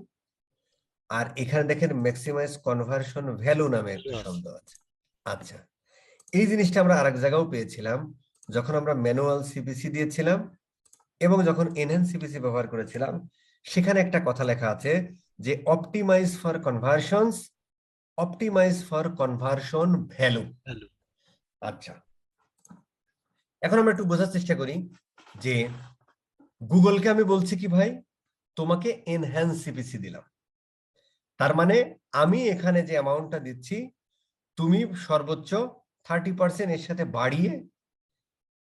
S1: আর এখানে দেখেন ম্যাক্সিমাইজ কনভার্সন ভ্যালু নামে একটা শব্দ আছে। আচ্ছা, এই জিনিসটা আমরা আরেক জায়গাও পেয়েছিলাম যখন আমরা ম্যানুয়াল সিপিসি দিয়েছিলাম এবং যখন এনহ্যান্স সিপিসি ব্যবহার করেছিলাম, সেখানে একটা কথা লেখা আছে যে optimize for conversions, optimize for conversion value. আচ্ছা, এখন আমরা একটু বোঝার চেষ্টা করি যে গুগলকে আমি বলছি কি ভাই তোমাকে এনহ্যান্স সিপিসি দিলাম, তার মানে আমি এখানে যে অ্যামাউন্টটা দিচ্ছি তুমি সর্বোচ্চ 30% এর সাথে বাড়িয়ে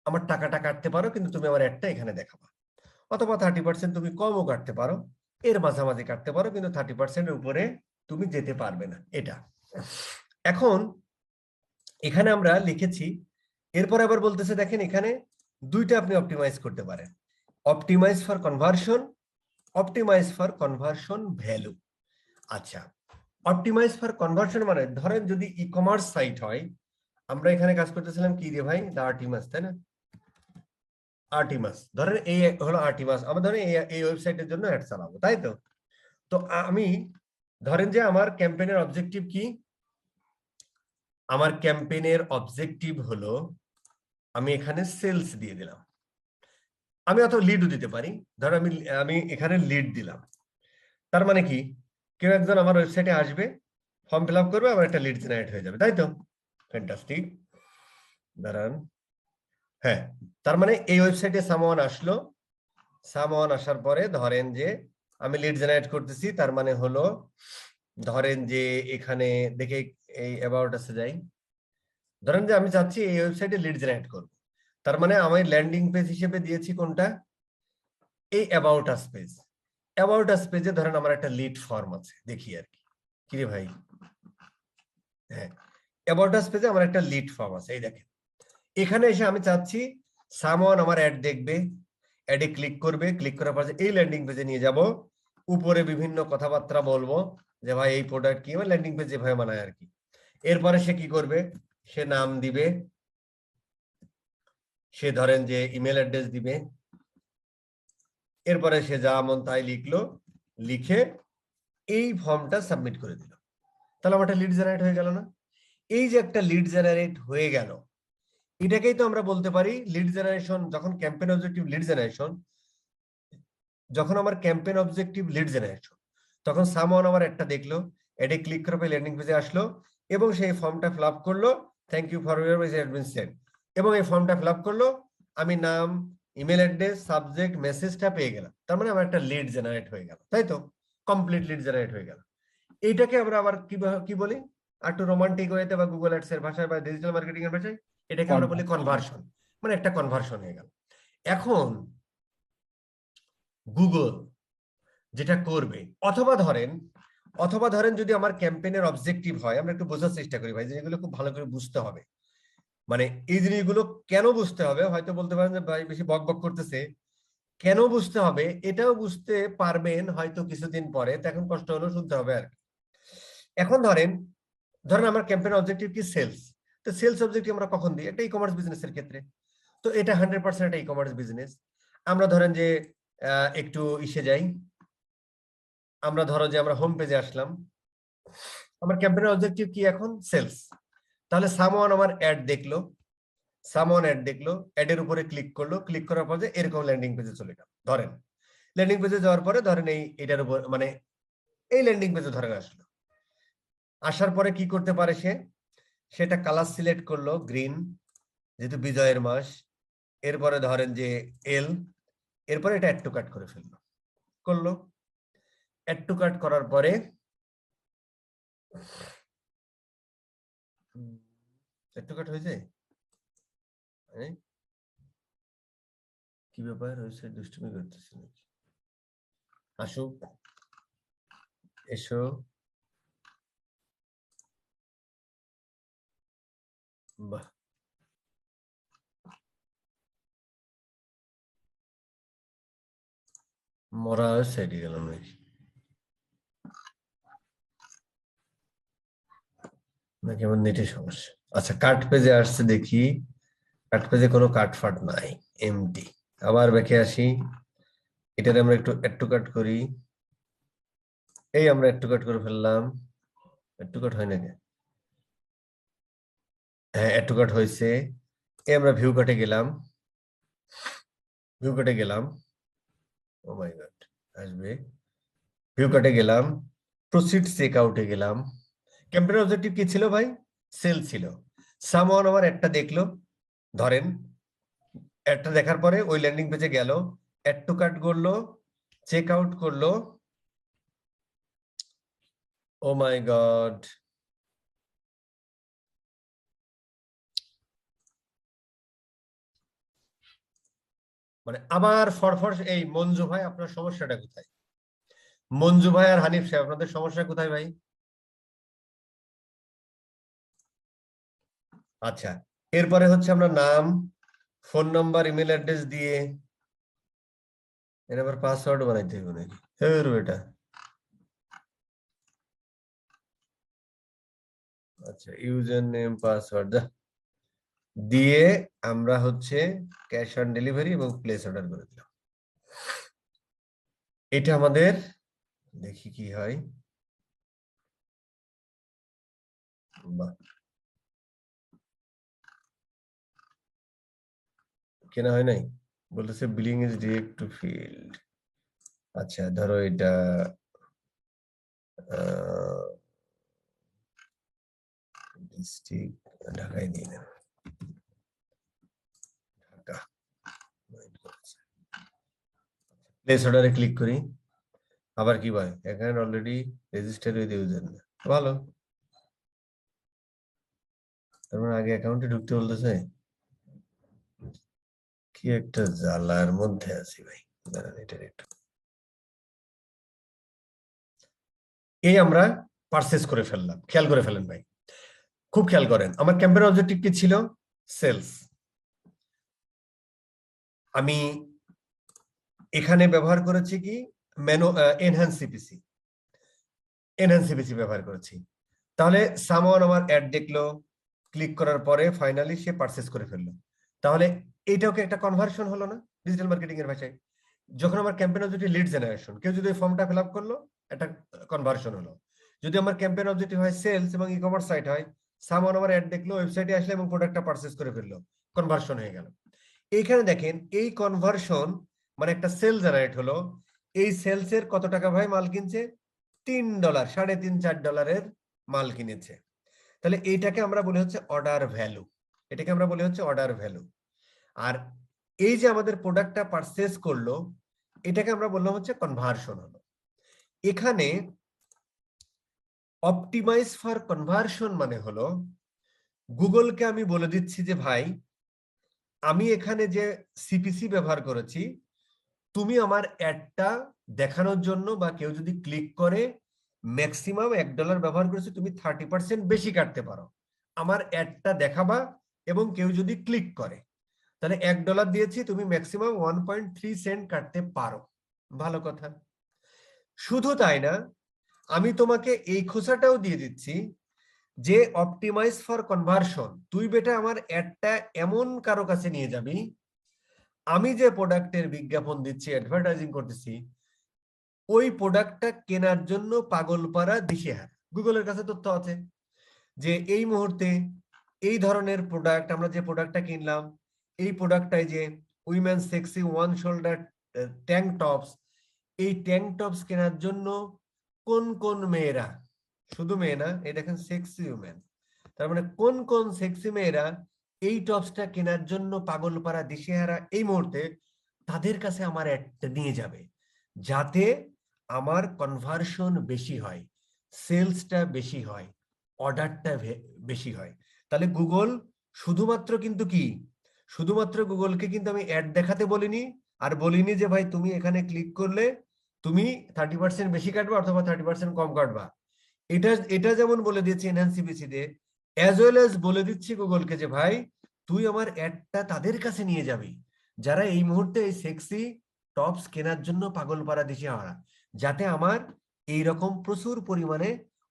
S1: আমার টাকাটা কাটতে পারো, কিন্তু তুমি আমার একটা এখানে দেখাবা, অথবা 30% তুমি কমও কাটতে পারো, এর মাঝামাঝি কাটতে পারো, কিন্তু 30% এর উপরে তুমি যেতে পারবে না। এটা এখন এখানে আমরা লিখেছি। এরপর আবার বলতেছে দেখেন এখানে দুইটা আপনি অপটিমাইজ করতে পারেন, optimize for conversion, optimize for conversion value. আচ্ছা, অপটিমাইজ ফর কনভার্সন মানে ধরেন যদি ই কমার্স সাইট হয়, আমরা এখানে কাজ করতেছিলাম কি রে ভাই, দা আর্টিমাস, তাই না? আর্টিমাস, ধরেন এই হলো আর্টিমাস, আমরা ধরেন এই ওয়েবসাইটের জন্য অ্যাড চালাবো, তাই তো? তো আমি ধরেন যে আমার ক্যাম্পেইনের অবজেক্টিভ কি, আমার ক্যাম্পেইনের অবজেক্টিভ হলো আমি এখানে সেলস দিয়ে দিলাম, আমি অত লিডও দিতে পারি, ধরো আমি এখানে লিড দিলাম, তার মানে কি কেউ একজন আমার ওয়েবসাইটে আসবে, ফর্ম ফিল আপ করবে, আমার একটা লিড জেনারেট হয়ে যাবে, তাই তো? ফ্যান্টাস্টিক। দাঁড়ান, হ্যাঁ, তার মানে এই ওয়েবসাইটে সামওয়ান আসলো, সামওয়ান আসার পরে ধরেন যে আমি লিড জেনারেট করতেছি, তার মানে হলো ধরেন যে এখানে দেখে এই অ্যাবাউট আছে যাই, ধরেন যে আমি চাচ্ছি এই ওয়েবসাইটে লিড জেনারেট করব, তার মানে আমি ল্যান্ডিং পেজ হিসেবে দিয়েছি কোনটা, এই about us page. About us পেজে ধরেন আমার একটা লিড ফর্ম আছে, দেখি আর কি রে ভাই, হ্যাঁ অ্যাবাউট আস পেজে আমার একটা লিড ফর্ম আছে, এই দেখেন। এখানে এসে আমি চাচ্ছি সামওয়ান আমার অ্যাড দেখবে, অ্যাডে ক্লিক করবে, ক্লিক করার পর এই ল্যান্ডিং পেজে নিয়ে যাব, উপরে বিভিন্ন কথাবার্তা বলবো যে ভাই এই প্রোডাক্ট কি, আমার ল্যান্ডিং পেজ যেভাবে বানায় আর কি। এরপরে সে কি করবে, সে নাম দিবে, সে ধরেন যে ইমেল অ্যাড্রেস দিবে, এরপরে সে যা মন তাই লিখলো, লিখে এই ফর্মটা সাবমিট করে দিল। তাহলে আমার একটা লিড জেনারেট হয়ে গেল না? এই যে একটা লিড জেনারেট হয়ে গেল, এটাকেই তো আমরা বলতে পারি লিড জেনারেশন। যখন ক্যাম্পেইন অবজেক্টিভ লিড জেনারেশন, যখন আমার ক্যাম্পেইন অবজেক্টিভ লিড জেনারেশন, তখন সামওয়ান আমার একটা দেখলো, এডে ক্লিক করে পরে ল্যান্ডিং পেজে আসলো এবং সেই ফর্মটা ফিল আপ করলো, thank you for your message has been send, এবং এই ফর্মটা ফিল আপ করলো, আমি নাম, ইমেল অ্যাড্রেস, সাবজেক্ট, মেসেজটা পেয়ে গেলাম। তার মানে আমার একটা লিড জেনারেট হয়ে গেল, তাই তো? কমপ্লিট লিড জেনারেট হয়ে গেল। এইটাকে আমরা আবার কি বলি, একটু রোমান্টিক ওয়েতে বা গুগল অ্যাডস এর ভাষায় বা ডিজিটাল মার্কেটিং এর ভাষায় এটাকে আমরা বলি কনভার্সন, মানে একটা কনভার্সন হয়ে গেল। এখন গুগল যেটা করবে, অথবা ধরেন যদি আমার ক্যাম্পেইনের অবজেক্টিভ হয়, আমরা একটু বোঝার চেষ্টা করি ভাই, জিনিসগুলো খুব ভালো করে বুঝতে হবে। মানে এই জিনিসগুলো কেন বুঝতে হবে, হয়তো বলতে পারেন যে ভাই বেশি বক বক করতেছে, কেন বুঝতে হবে এটাও বুঝতে পারবেন হয়তো কিছুদিন পরে, তো এখন কষ্ট হলেও শুনতে হবে আর কি। এখন ধরেন আমার ক্যাম্পেইন অবজেক্টিভ কি, সেলস। তো সেলস অবজেক্টিভ আমরা কখন দিই, একটা ই কমার্স বিজনেসের ক্ষেত্রে। তো এটা 100% একটা ই কমার্স বিজনেস। আমরা ধরেন যে একটু ইসে যাই, আমরা ধরো যে আমরা হোম পেজে আসলাম, আমার ক্যাম্পেইন অবজেক্টিভ কি এখন, সেলস। তাহলে সামওয়ান আমার অ্যাড দেখলো, অ্যাডের উপরে ক্লিক করলো, ক্লিক করার পর যে এরকম ল্যান্ডিং পেজে চলে গেল। ধরেন ল্যান্ডিং পেজে যাওয়ার পরে ধরেন এটার উপর মানে এই ল্যান্ডিং পেজে ধরেন আসলো, আসার পরে কি করতে পারে সে, সেটা কালার সিলেক্ট করলো গ্রিন, যেহেতু বিজয়ের মাস। এরপরে ধরেন যে এল, এরপরে এটা অ্যাড টু কাট করে ফেললো, করলো অ্যাড টু কাট করার পরে অ্যাড টু কাট হয়েছে, কি ব্যাপার হয়েছে, দুষ্টুমি করতেছে নাকি? আসুক, এসো, বাহ, মরা সাইডে গেলাম নাকি, নাকি আমার নেটের সমস্যা? আচ্ছা, কাট পেজে আসছে দেখি, কাট পেজে কোনো কাট ফাট নাই, এমটি। আবার ব্যাকে আসি, এটারে আমরা একটু অ্যাড টু কাট করি, এই আমরা অ্যাড টু কাট করে ফেললাম। অ্যাড টু কাট হয় নাকি? হ্যাঁ, অ্যাড টু কাট হয়েছে। এই আমরা ভিউ কাটে গেলাম, ও মাই গড, আসবে, ভিউ কাটে গেলাম, প্রসিড চেক আউটে গেলাম। ক্যাম্পেইন অবজেক্টিভ কি ছিল ভাই, সেল ছিল। সামওয়ান আমার একটা দেখলো, ধরেন একটা দেখার পরে ওই ল্যান্ডিং পেজে গেল, অ্যাড টু কার্ট করলো, চেক আউট করলো, ও মাই গড, মানে আবার ফরফর। এই মঞ্জু ভাই, আপনার সমস্যাটা কোথায়? মঞ্জু ভাই আর হানিফ সাহেব, আপনাদের সমস্যা কোথায় ভাই? আচ্ছা, এরপরে হচ্ছে আমরা নাম, ফোন নাম্বার, ইমেল অ্যাড্রেস দিয়ে, এর আবার পাসওয়ার্ড বানাইতে হবে নাকি? এটা আচ্ছা, ইউজার নেম, পাসওয়ার্ড দিয়ে আমরা হচ্ছে ক্যাশ অন ডেলিভারি এবং প্লেস অর্ডার করে দিলাম। এটা আমাদের, দেখি কি হয়, বাহ, কেনা হয় নাই, বলতেছে billing is direct to field. আচ্ছা ধরো এটা ডিস্ট্রিক্ট ঢাকায় দিয়ে দেন, ঢাকা। প্লেস অর্ডারে ক্লিক করি, আবার কি ভাই, এখানে অলরেডি রেজিস্টার উইথ ইউজার না, ভালো। তার মানে আগে অ্যাকাউন্টে ঢুকতে বলতেছে, কি একটা জ্বালার মধ্যে আছি ভাই, দাঁড়ান এটার একটু। এই আমরা পারচেজ করে ফেললাম, খেয়াল করে ফেলেন ভাই, খুব খেয়াল করেন, আমার ক্যাম্পেইন অবজেক্টিভ কি ছিল? সেলস। আমি এখানে ব্যবহার করেছি কি এনহ্যান্স সিপিসি, ব্যবহার করেছি। তাহলে সামওয়ান আমার অ্যাড দেখলো, ক্লিক করার পরে ফাইনালি সে পারচেজ করে ফেললো। তাহলে এটাও কি একটা কনভার্সন হলো না ডিজিটাল মার্কেটিং এর ভাষায়? যখন আমার ক্যাম্পেইন অবজেক্টিভ লিড জেনারেশন, কেউ যদি ফর্মটা ফিল আপ করলো, একটা কনভার্সন হলো। যদি আমার ক্যাম্পেইন অবজেক্টিভ হয় সেলস এবং ই কমার্স সাইট হয়, সামওয়ান আমার অ্যাড দেখলো, ওয়েবসাইটে আসলে এবং প্রোডাক্টটা পারচেজ করে ফেললো, কনভার্সন হয়ে গেল। এইখানে দেখেন এই কনভার্সন মানে একটা সেল জেনারেট হলো। এই সেলস এর কত টাকা ভাই মাল কিনছে? $3, $3.5-4 মাল কিনেছে। তাহলে এইটাকে আমরা বলি হচ্ছে অর্ডার ভ্যালু, এটাকে আমরা বলি হচ্ছে অর্ডার ভ্যালু। আর এই যে আমাদের প্রোডাক্টটা পারচেজ করলো, এটাকে আমরা বললাম হচ্ছে কনভার্সন হলো। এখানে অপটিমাইজ ফর কনভার্সন মানে হলো গুগলকে আমি বলে দিচ্ছি যে ভাই, আমি এখানে যে সিপিসি ব্যবহার করেছি, তুমি আমার অ্যাডটা দেখানোর জন্য বা কেউ যদি ক্লিক করে ম্যাক্সিমাম $1 ব্যবহার করেছে, তুমি 30% বেশি কাটতে পারো আমার অ্যাডটা দেখাবা। এবং কেউ যদি ক্লিক করে, তাহলে $1 দিয়েছি, তুমি ম্যাক্সিমাম 1.3 সেন্ট কাটতে পারো। ভালো কথা। শুধু তাই না, আমি তোমাকে এই খোঁচাটাও দিয়ে দিচ্ছি যে অপটিমাইজ ফর কনভার্সন, তুই বেটা আমার অ্যাডটা এমন কারো কাছে নিয়ে যাবি, আমি যে প্রোডাক্টের বিজ্ঞাপন দিচ্ছি, অ্যাডভার্টাইজিং করতেছি, ওই প্রোডাক্টটা কেনার জন্য পাগলপাড়া দিশেহারা। গুগলের কাছে তথ্য আছে যে এই মুহূর্তে এই ধরনের প্রোডাক্ট, আমরা যে প্রোডাক্টটা কিনলাম, এই প্রোডাক্টটাই যে women sexy one shoulder tank tops, এই ট্যাঙ্ক টপস কেনার জন্য কোন কোন মেয়েরা, শুধু মেয়ে না, এই দেখেন সেক্সি উইমেন, তার মানে কোন কোন সেক্সি মেয়েরা এই টপসটা কেনার জন্য পাগলপাড়া দিশেহারা, এই মুহূর্তে তাদের কাছে আমার অ্যাডটা নিয়ে যাবে, যাতে আমার কনভার্সন বেশি হয়, সেলসটা বেশি হয়, অর্ডারটা বেশি হয়। তাহলে গুগল শুধুমাত্র কিন্তু কি, শুধুমাত্র গুগলকে কিন্তু আমি অ্যাড দেখাতে বলিনি, আর বলিনি যে ভাই তুমি এখানে ক্লিক করলে তুমি 30% বেশি কাটবা অথবা 30% কম কাটবা। এটা এটা যেমন বলে দিয়েছি এনহ্যান্স সিপিসি তে, অ্যাজ ওয়েল অ্যাজ বলে দিচ্ছি গুগলকে যে ভাই তুই আমার অ্যাডটা তাদের কাছে নিয়ে যাবি যারা এই মুহূর্তে এই সেক্সি টপস কেনার জন্য পাগলপাড়া দিশেহারা, যাতে আমার এইরকম প্রচুর পরিমাণে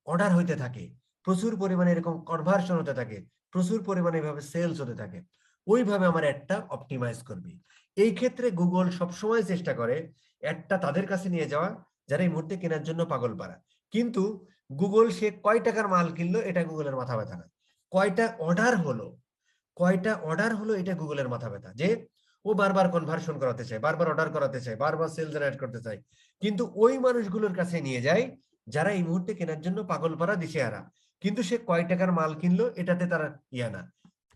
S1: অর্ডার হইতে থাকে, প্রচুর পরিমাণে এরকম কনভার্সন হতে থাকে, প্রচুর পরিমাণে এভাবে সেলস হতে থাকে, ওইভাবে আমার অ্যাডটা অপটিমাইজ করবি। এই ক্ষেত্রে গুগল সবসময় চেষ্টা করে অ্যাডটা তাদের কাছে নিয়ে যাওয়া যারা এই মুহূর্তে কেনার জন্য পাগলপাড়া। কিন্তু গুগল সে কয় টাকার মাল কিনলো এটা গুগলের মাথা ব্যথা না, কয়টা অর্ডার হলো, কয়টা অর্ডার হলো এটা গুগলের মাথা ব্যথা। যে ও বারবার কনভার্সন করাতে চায়, বারবার অর্ডার করাতে চায়, বারবার সেল জেনারেট করতে চায়, কিন্তু ওই মানুষগুলোর কাছে নিয়ে যায় যারা এই মুহূর্তে কেনার জন্য পাগলপাড়া দিশেহারা, কিন্তু সে কয় টাকার মাল কিনলো এটাতে তারা ইয়া না,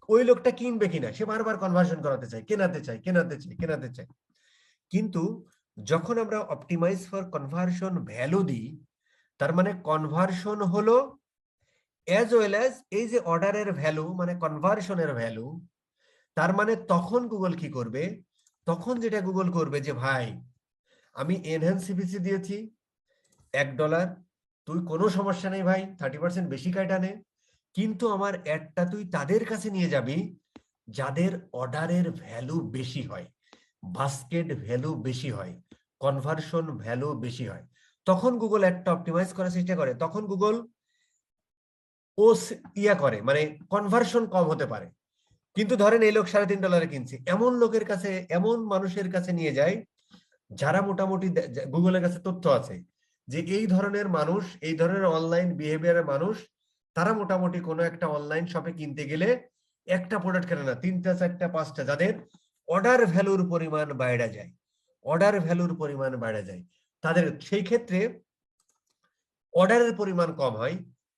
S1: ওই লোকটা কিনবে কিনা সে বারবার কনভার্সন করাতে চায়, কেনাতে চায়, কেনাতে চায়, কেনাতে চায়। কিন্তু যখন আমরা অপটিমাইজ ফর কনভার্সন ভ্যালু দিই, তার মানে কনভার্সন হলো অ্যাজ ওয়েল অ্যাজ এই যে অর্ডারের ভ্যালু মানে কনভার্সনের ভ্যালু। তার মানে তখন গুগল কি করবে, তখন যেটা গুগল করবে যে ভাই আমি এনহ্যান্স সিপিসি দিয়েছি $1, তুই কোনো সমস্যা নেই ভাই 30% বেশি কাটা নে, কিন্তু আমার অ্যাডটা তুই তাদের কাছে নিয়ে যাবি যাদের অর্ডারের ভ্যালু বেশি হয়, বাস্কেট ভ্যালু বেশি হয়, কনভার্সন ভ্যালু বেশি হয়। তখন গুগল একটা অপটিমাইজ করার চেষ্টা করে, তখন গুগল ও ইয়া করে মানে কনভার্সন কম হতে পারে, কিন্তু ধরেন এই লোক $3.5 কিনছে, এমন লোকের কাছে, এমন মানুষের কাছে নিয়ে যায় যারা মোটামুটি গুগলের কাছে তথ্য আছে যে এই ধরনের মানুষ, এই ধরনের অনলাইন বিহেভিয়ারের মানুষ, তারা মোটামুটি কোনো একটা অনলাইন শপে কিনতে গেলে একটা প্রোডাক্ট কেনে না, 3টা 4টা 5টা, যাদের অর্ডার ভ্যালুর পরিমাণ বাইরে যায়, অর্ডার ভ্যালুর পরিমাণ বাইরে যায়, তাদের সেই ক্ষেত্রে অর্ডারের পরিমাণ কম হয়,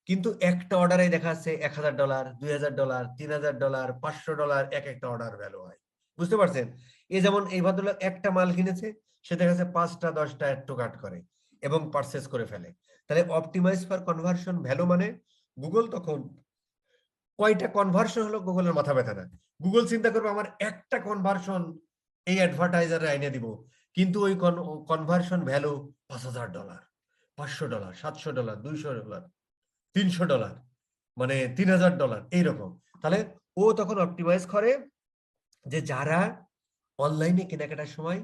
S1: কিন্তু একটা অর্ডারে দেখা যাচ্ছে $1000, $2000, $3000, $500 এক একটা অর্ডার ভ্যালু হয়। বুঝতে পারছেন? এই যেমন এই ভদ্রলোক একটা মাল কিনেছে, সে দেখা যাচ্ছে 5টা 10টা অ্যাড টু কার্ট করে এবং পারচেজ করে ফেলে। তাহলে অপটিমাইজ ফর কনভার্সন ভ্যালু মানে গুগল তখন কয়টা কনভার্সন হলো গুগলের মাথা ব্যথা না, গুগল চিন্তা করবে আমার একটা কনভার্সন এই অ্যাডভার্টাইজারে আইনে দিব, কিন্তু ওই কনভার্সন ভ্যালু $5000, $500, $700, $200, $300, মানে $3000 এইরকম। তাহলে ও তখন অপটিমাইজ করে যে যারা অনলাইনে কেনাকাটার সময়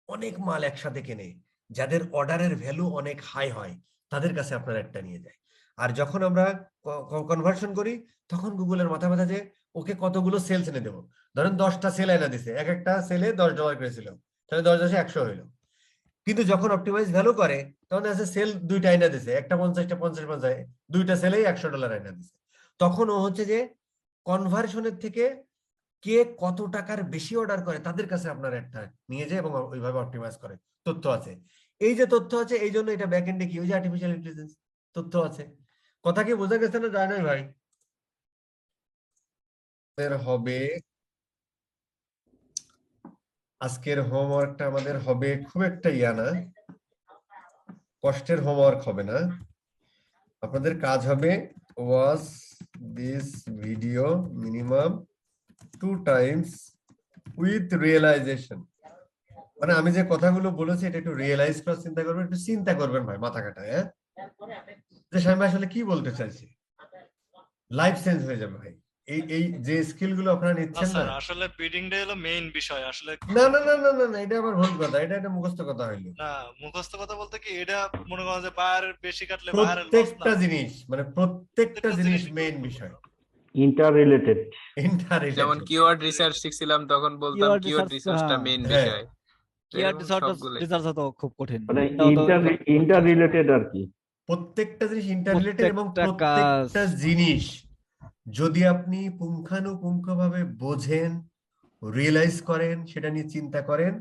S1: অনেক মাল একসাথে কেনে, যাদের অর্ডারের ভ্যালু অনেক হাই হয়, তাদের কাছে আপনার একটা নিয়ে যায়। আর যখন আমরা কনভার্সন করি, তখন গুগলের মাথা ব্যথা যে ওকে কতগুলো সেলস এনে দেবো। ধরেন 10টা সেল এনে দিছে, এক একটা সেলে $10 করেছিল, তাহলে 10 × 10 100 হইলো। কিন্তু যখন অপটিমাইজ ভ্যালু করে, তখন আছে সেল 2টা এনে দিছে, একটা 50টা 50 দুইটা সেলেই $100 এনে দিছে। তখন ও হচ্ছে যে কনভার্সনের থেকে কে কত টাকার বেশি অর্ডার করে তাদের কাছে আপনার একটা নিয়ে যায় এবং ওইভাবে অপটিমাইজ করে। তথ্য আছে, এই যে তথ্য আছে, এই জন্য এটা ব্যাক এন্ডে কি ওই যে আর্টিফিশিয়াল ইন্টেলিজেন্স, তথ্য আছে। কথা কি বোঝা গেছে না যায় নাই ভাই? হবে আজকের হোমওয়ার্কটা আমাদের হবে খুব একটা ইয়া না, কষ্টের হোমওয়ার্ক হবে না। আপনাদের কাজ হবে watch this video minimum 2 times with realization. মানে আমি যে কথাগুলো বলেছি এটা একটু রিয়েলাইজ করার চিন্তা করবেন, একটু চিন্তা করবেন ভাই মাথা কাটায়, হ্যাঁ, যে স্বামী আসলে কি বলতে চাইছি। লাইফ চেঞ্জ হয়ে যাবে ভাই। এই যে স্কিল গুলো আপনারা নিচ্ছেন না,
S2: আসলে বিডিংটাই হলো মেইন বিষয় আসলে।
S1: না না না না না না, এটা আবার ভুল কথা, এটা মুখস্থ কথা হইলো
S2: না, মুখস্থ কথা বলতে কি এটা মনে করেন যে বাইরের বেশি কাটলে বাইরের লস না,
S1: প্রত্যেকটা জিনিস, মানে প্রত্যেকটা জিনিস মেইন বিষয়,
S3: ইন্টার রিলেটেড।
S4: যেমন কিওয়ার্ড রিসার্চ শিখছিলাম তখন বলতাম
S5: Keyword
S4: কিওয়ার্ড
S5: research,
S4: রিসার্চটা
S5: হ্যাঁ।
S4: মেইন
S1: হ্যাঁ।
S4: বিষয়। তো
S5: কিওয়ার্ড
S4: এরকম
S5: রিসার্চ
S4: সবগুলোই
S5: রিসার্চ তো খুব কঠিন।
S3: মানে
S5: এটাও তো
S3: ইন্টার রিলেটেড আর কি।
S1: প্রত্যেকটা জিনিস ইন্টার রিলেটেড এবং
S5: প্রত্যেকটা কাজ।
S1: প্রত্যেকটা জিনিস যদি আপনি পুঙ্খানুপুঙ্খভাবে বোঝেন, রিয়েলাইজ করেন, সেটা নিয়ে চিন্তা করেন,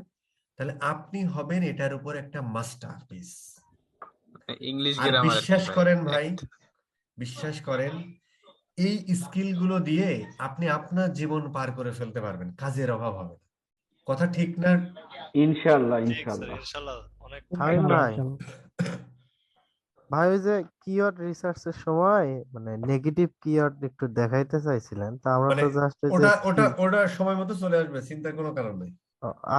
S1: তাহলে আপনি হবেন এটার উপর একটা মাস্টারপিস।
S4: ইংলিশ
S1: আর
S4: গ্রামার
S1: বিশ্বাস করেন ভাই, বিশ্বাস করেন, এই স্কিল গুলো দিয়ে আপনি আপনার জীবন পার করে ফেলতে পারবেন, কাজের অভাব হবে না। কথা ঠিক না?
S3: ইনশাআল্লাহ
S2: ঠিক স্যার,
S3: ইনশাআল্লাহ।
S2: ইনশাআল্লাহ অনেক
S6: ভাই ভাই ওই যে কিওয়ার্ড রিসার্চের সময় মানে নেগেটিভ কিওয়ার্ড একটু দেখাইতে চাইছিলেন, তা আমরা
S1: মানে
S6: তো জাস্ট যে
S1: ওটা ওটা ওটা সময় মতো চলে আসবে, চিন্তার কোনো কারণ নেই।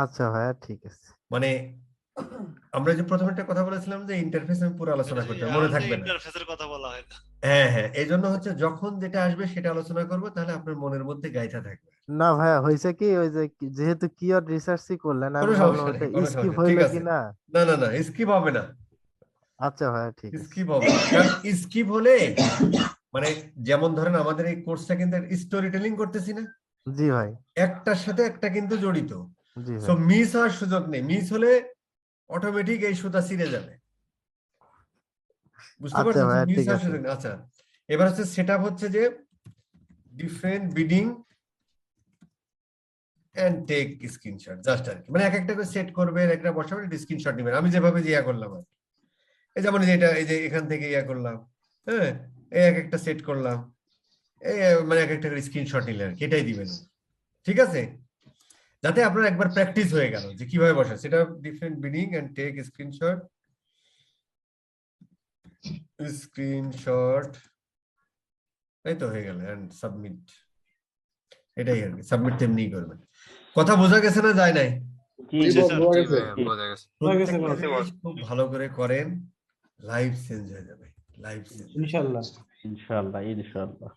S6: আচ্ছা ভাইয়া ঠিক আছে।
S1: মানে আমরা যে প্রথমে একটা কথা বলেছিলাম যে ইন্টারফেস আমি পুরো আলোচনা করতে মনে থাকবে না।
S2: ইন্টারফেসের কথা বলা হয় না।
S1: হ্যাঁ হ্যাঁ, এই জন্য হচ্ছে যখন যেটা আসবে সেটা আলোচনা করবো, তাহলে আপনার মনের মধ্যে গাইথা থাকবে।
S6: না ভাইয়া হয়েছে কি ওই যে যেহেতু কিওয়ার্ড রিসার্চই করলেন
S1: কোনো
S6: আমি ভাবলাম
S1: সমস্যা নেই,
S6: ওটা
S1: কোনো
S6: স্কিপ
S1: সমস্যা, ঠিক
S6: হইলো
S1: আছে।
S6: কিনা।
S1: না না না, স্কিপ হবে না,
S6: আচ্ছা ভাইয়া ঠিক আছে।
S1: স্কিপ হবে না। কারণ স্কিপ হলে মানে যেমন ধরেন আমাদের এই কোর্সটা কিন্তু স্টোরি টেলিং করতেছি না,
S6: জি ভাই।
S1: একটার সাথে একটা কিন্তু জড়িত।
S6: জি
S1: সো
S6: ভাই।
S1: মিস হওয়ার সুযোগ নেই, মিস হলে অটোমেটিক এই সুতা ছিঁড়ে যাবে। বুঝতে
S6: আচ্ছা
S1: পারছেন?
S6: ভাইয়া
S1: মিস
S6: ঠিক
S1: হওয়ার
S6: আছে।
S1: সুযোগ নেই। আচ্ছা, এবার হচ্ছে সেটআপ হচ্ছে যে different bidding and take screenshot, just আর কি, মানে এক একটা করে সেট করবেন, একটা বসাবেন, একটা স্ক্রিনশট নেবেন। আমি যেভাবে ইয়া করলাম আর কি, এই যেমন এটা, এই যে এখান থেকে ইয়া করলাম, হ্যাঁ, এই এক একটা সেট করলাম, এই মানে এক একটা করে স্ক্রিনশট নিলেন আর কি, এটাই দিবেন, ঠিক আছে? যাতে আপনার একবার প্র্যাকটিস হয়ে গেল যে কিভাবে বসা, সেটা different bidding and take screenshot, screenshot, এই তো হয়ে গেল, এন্ড সাবমিট। এটাই আর কি, সাবমিট তেমনিই করবেন। কথা বোঝা গেছে না যায় নাই?
S4: বোঝা গেছে।
S1: প্রত্যেকটা জিনিস খুব ভালো করে করেন, লাইফ চেঞ্জ হয়ে যাবে, লাইফ চেঞ্জ।
S3: ইনশাআল্লাহ ইনশাআল্লাহ ইনশাআল্লাহ।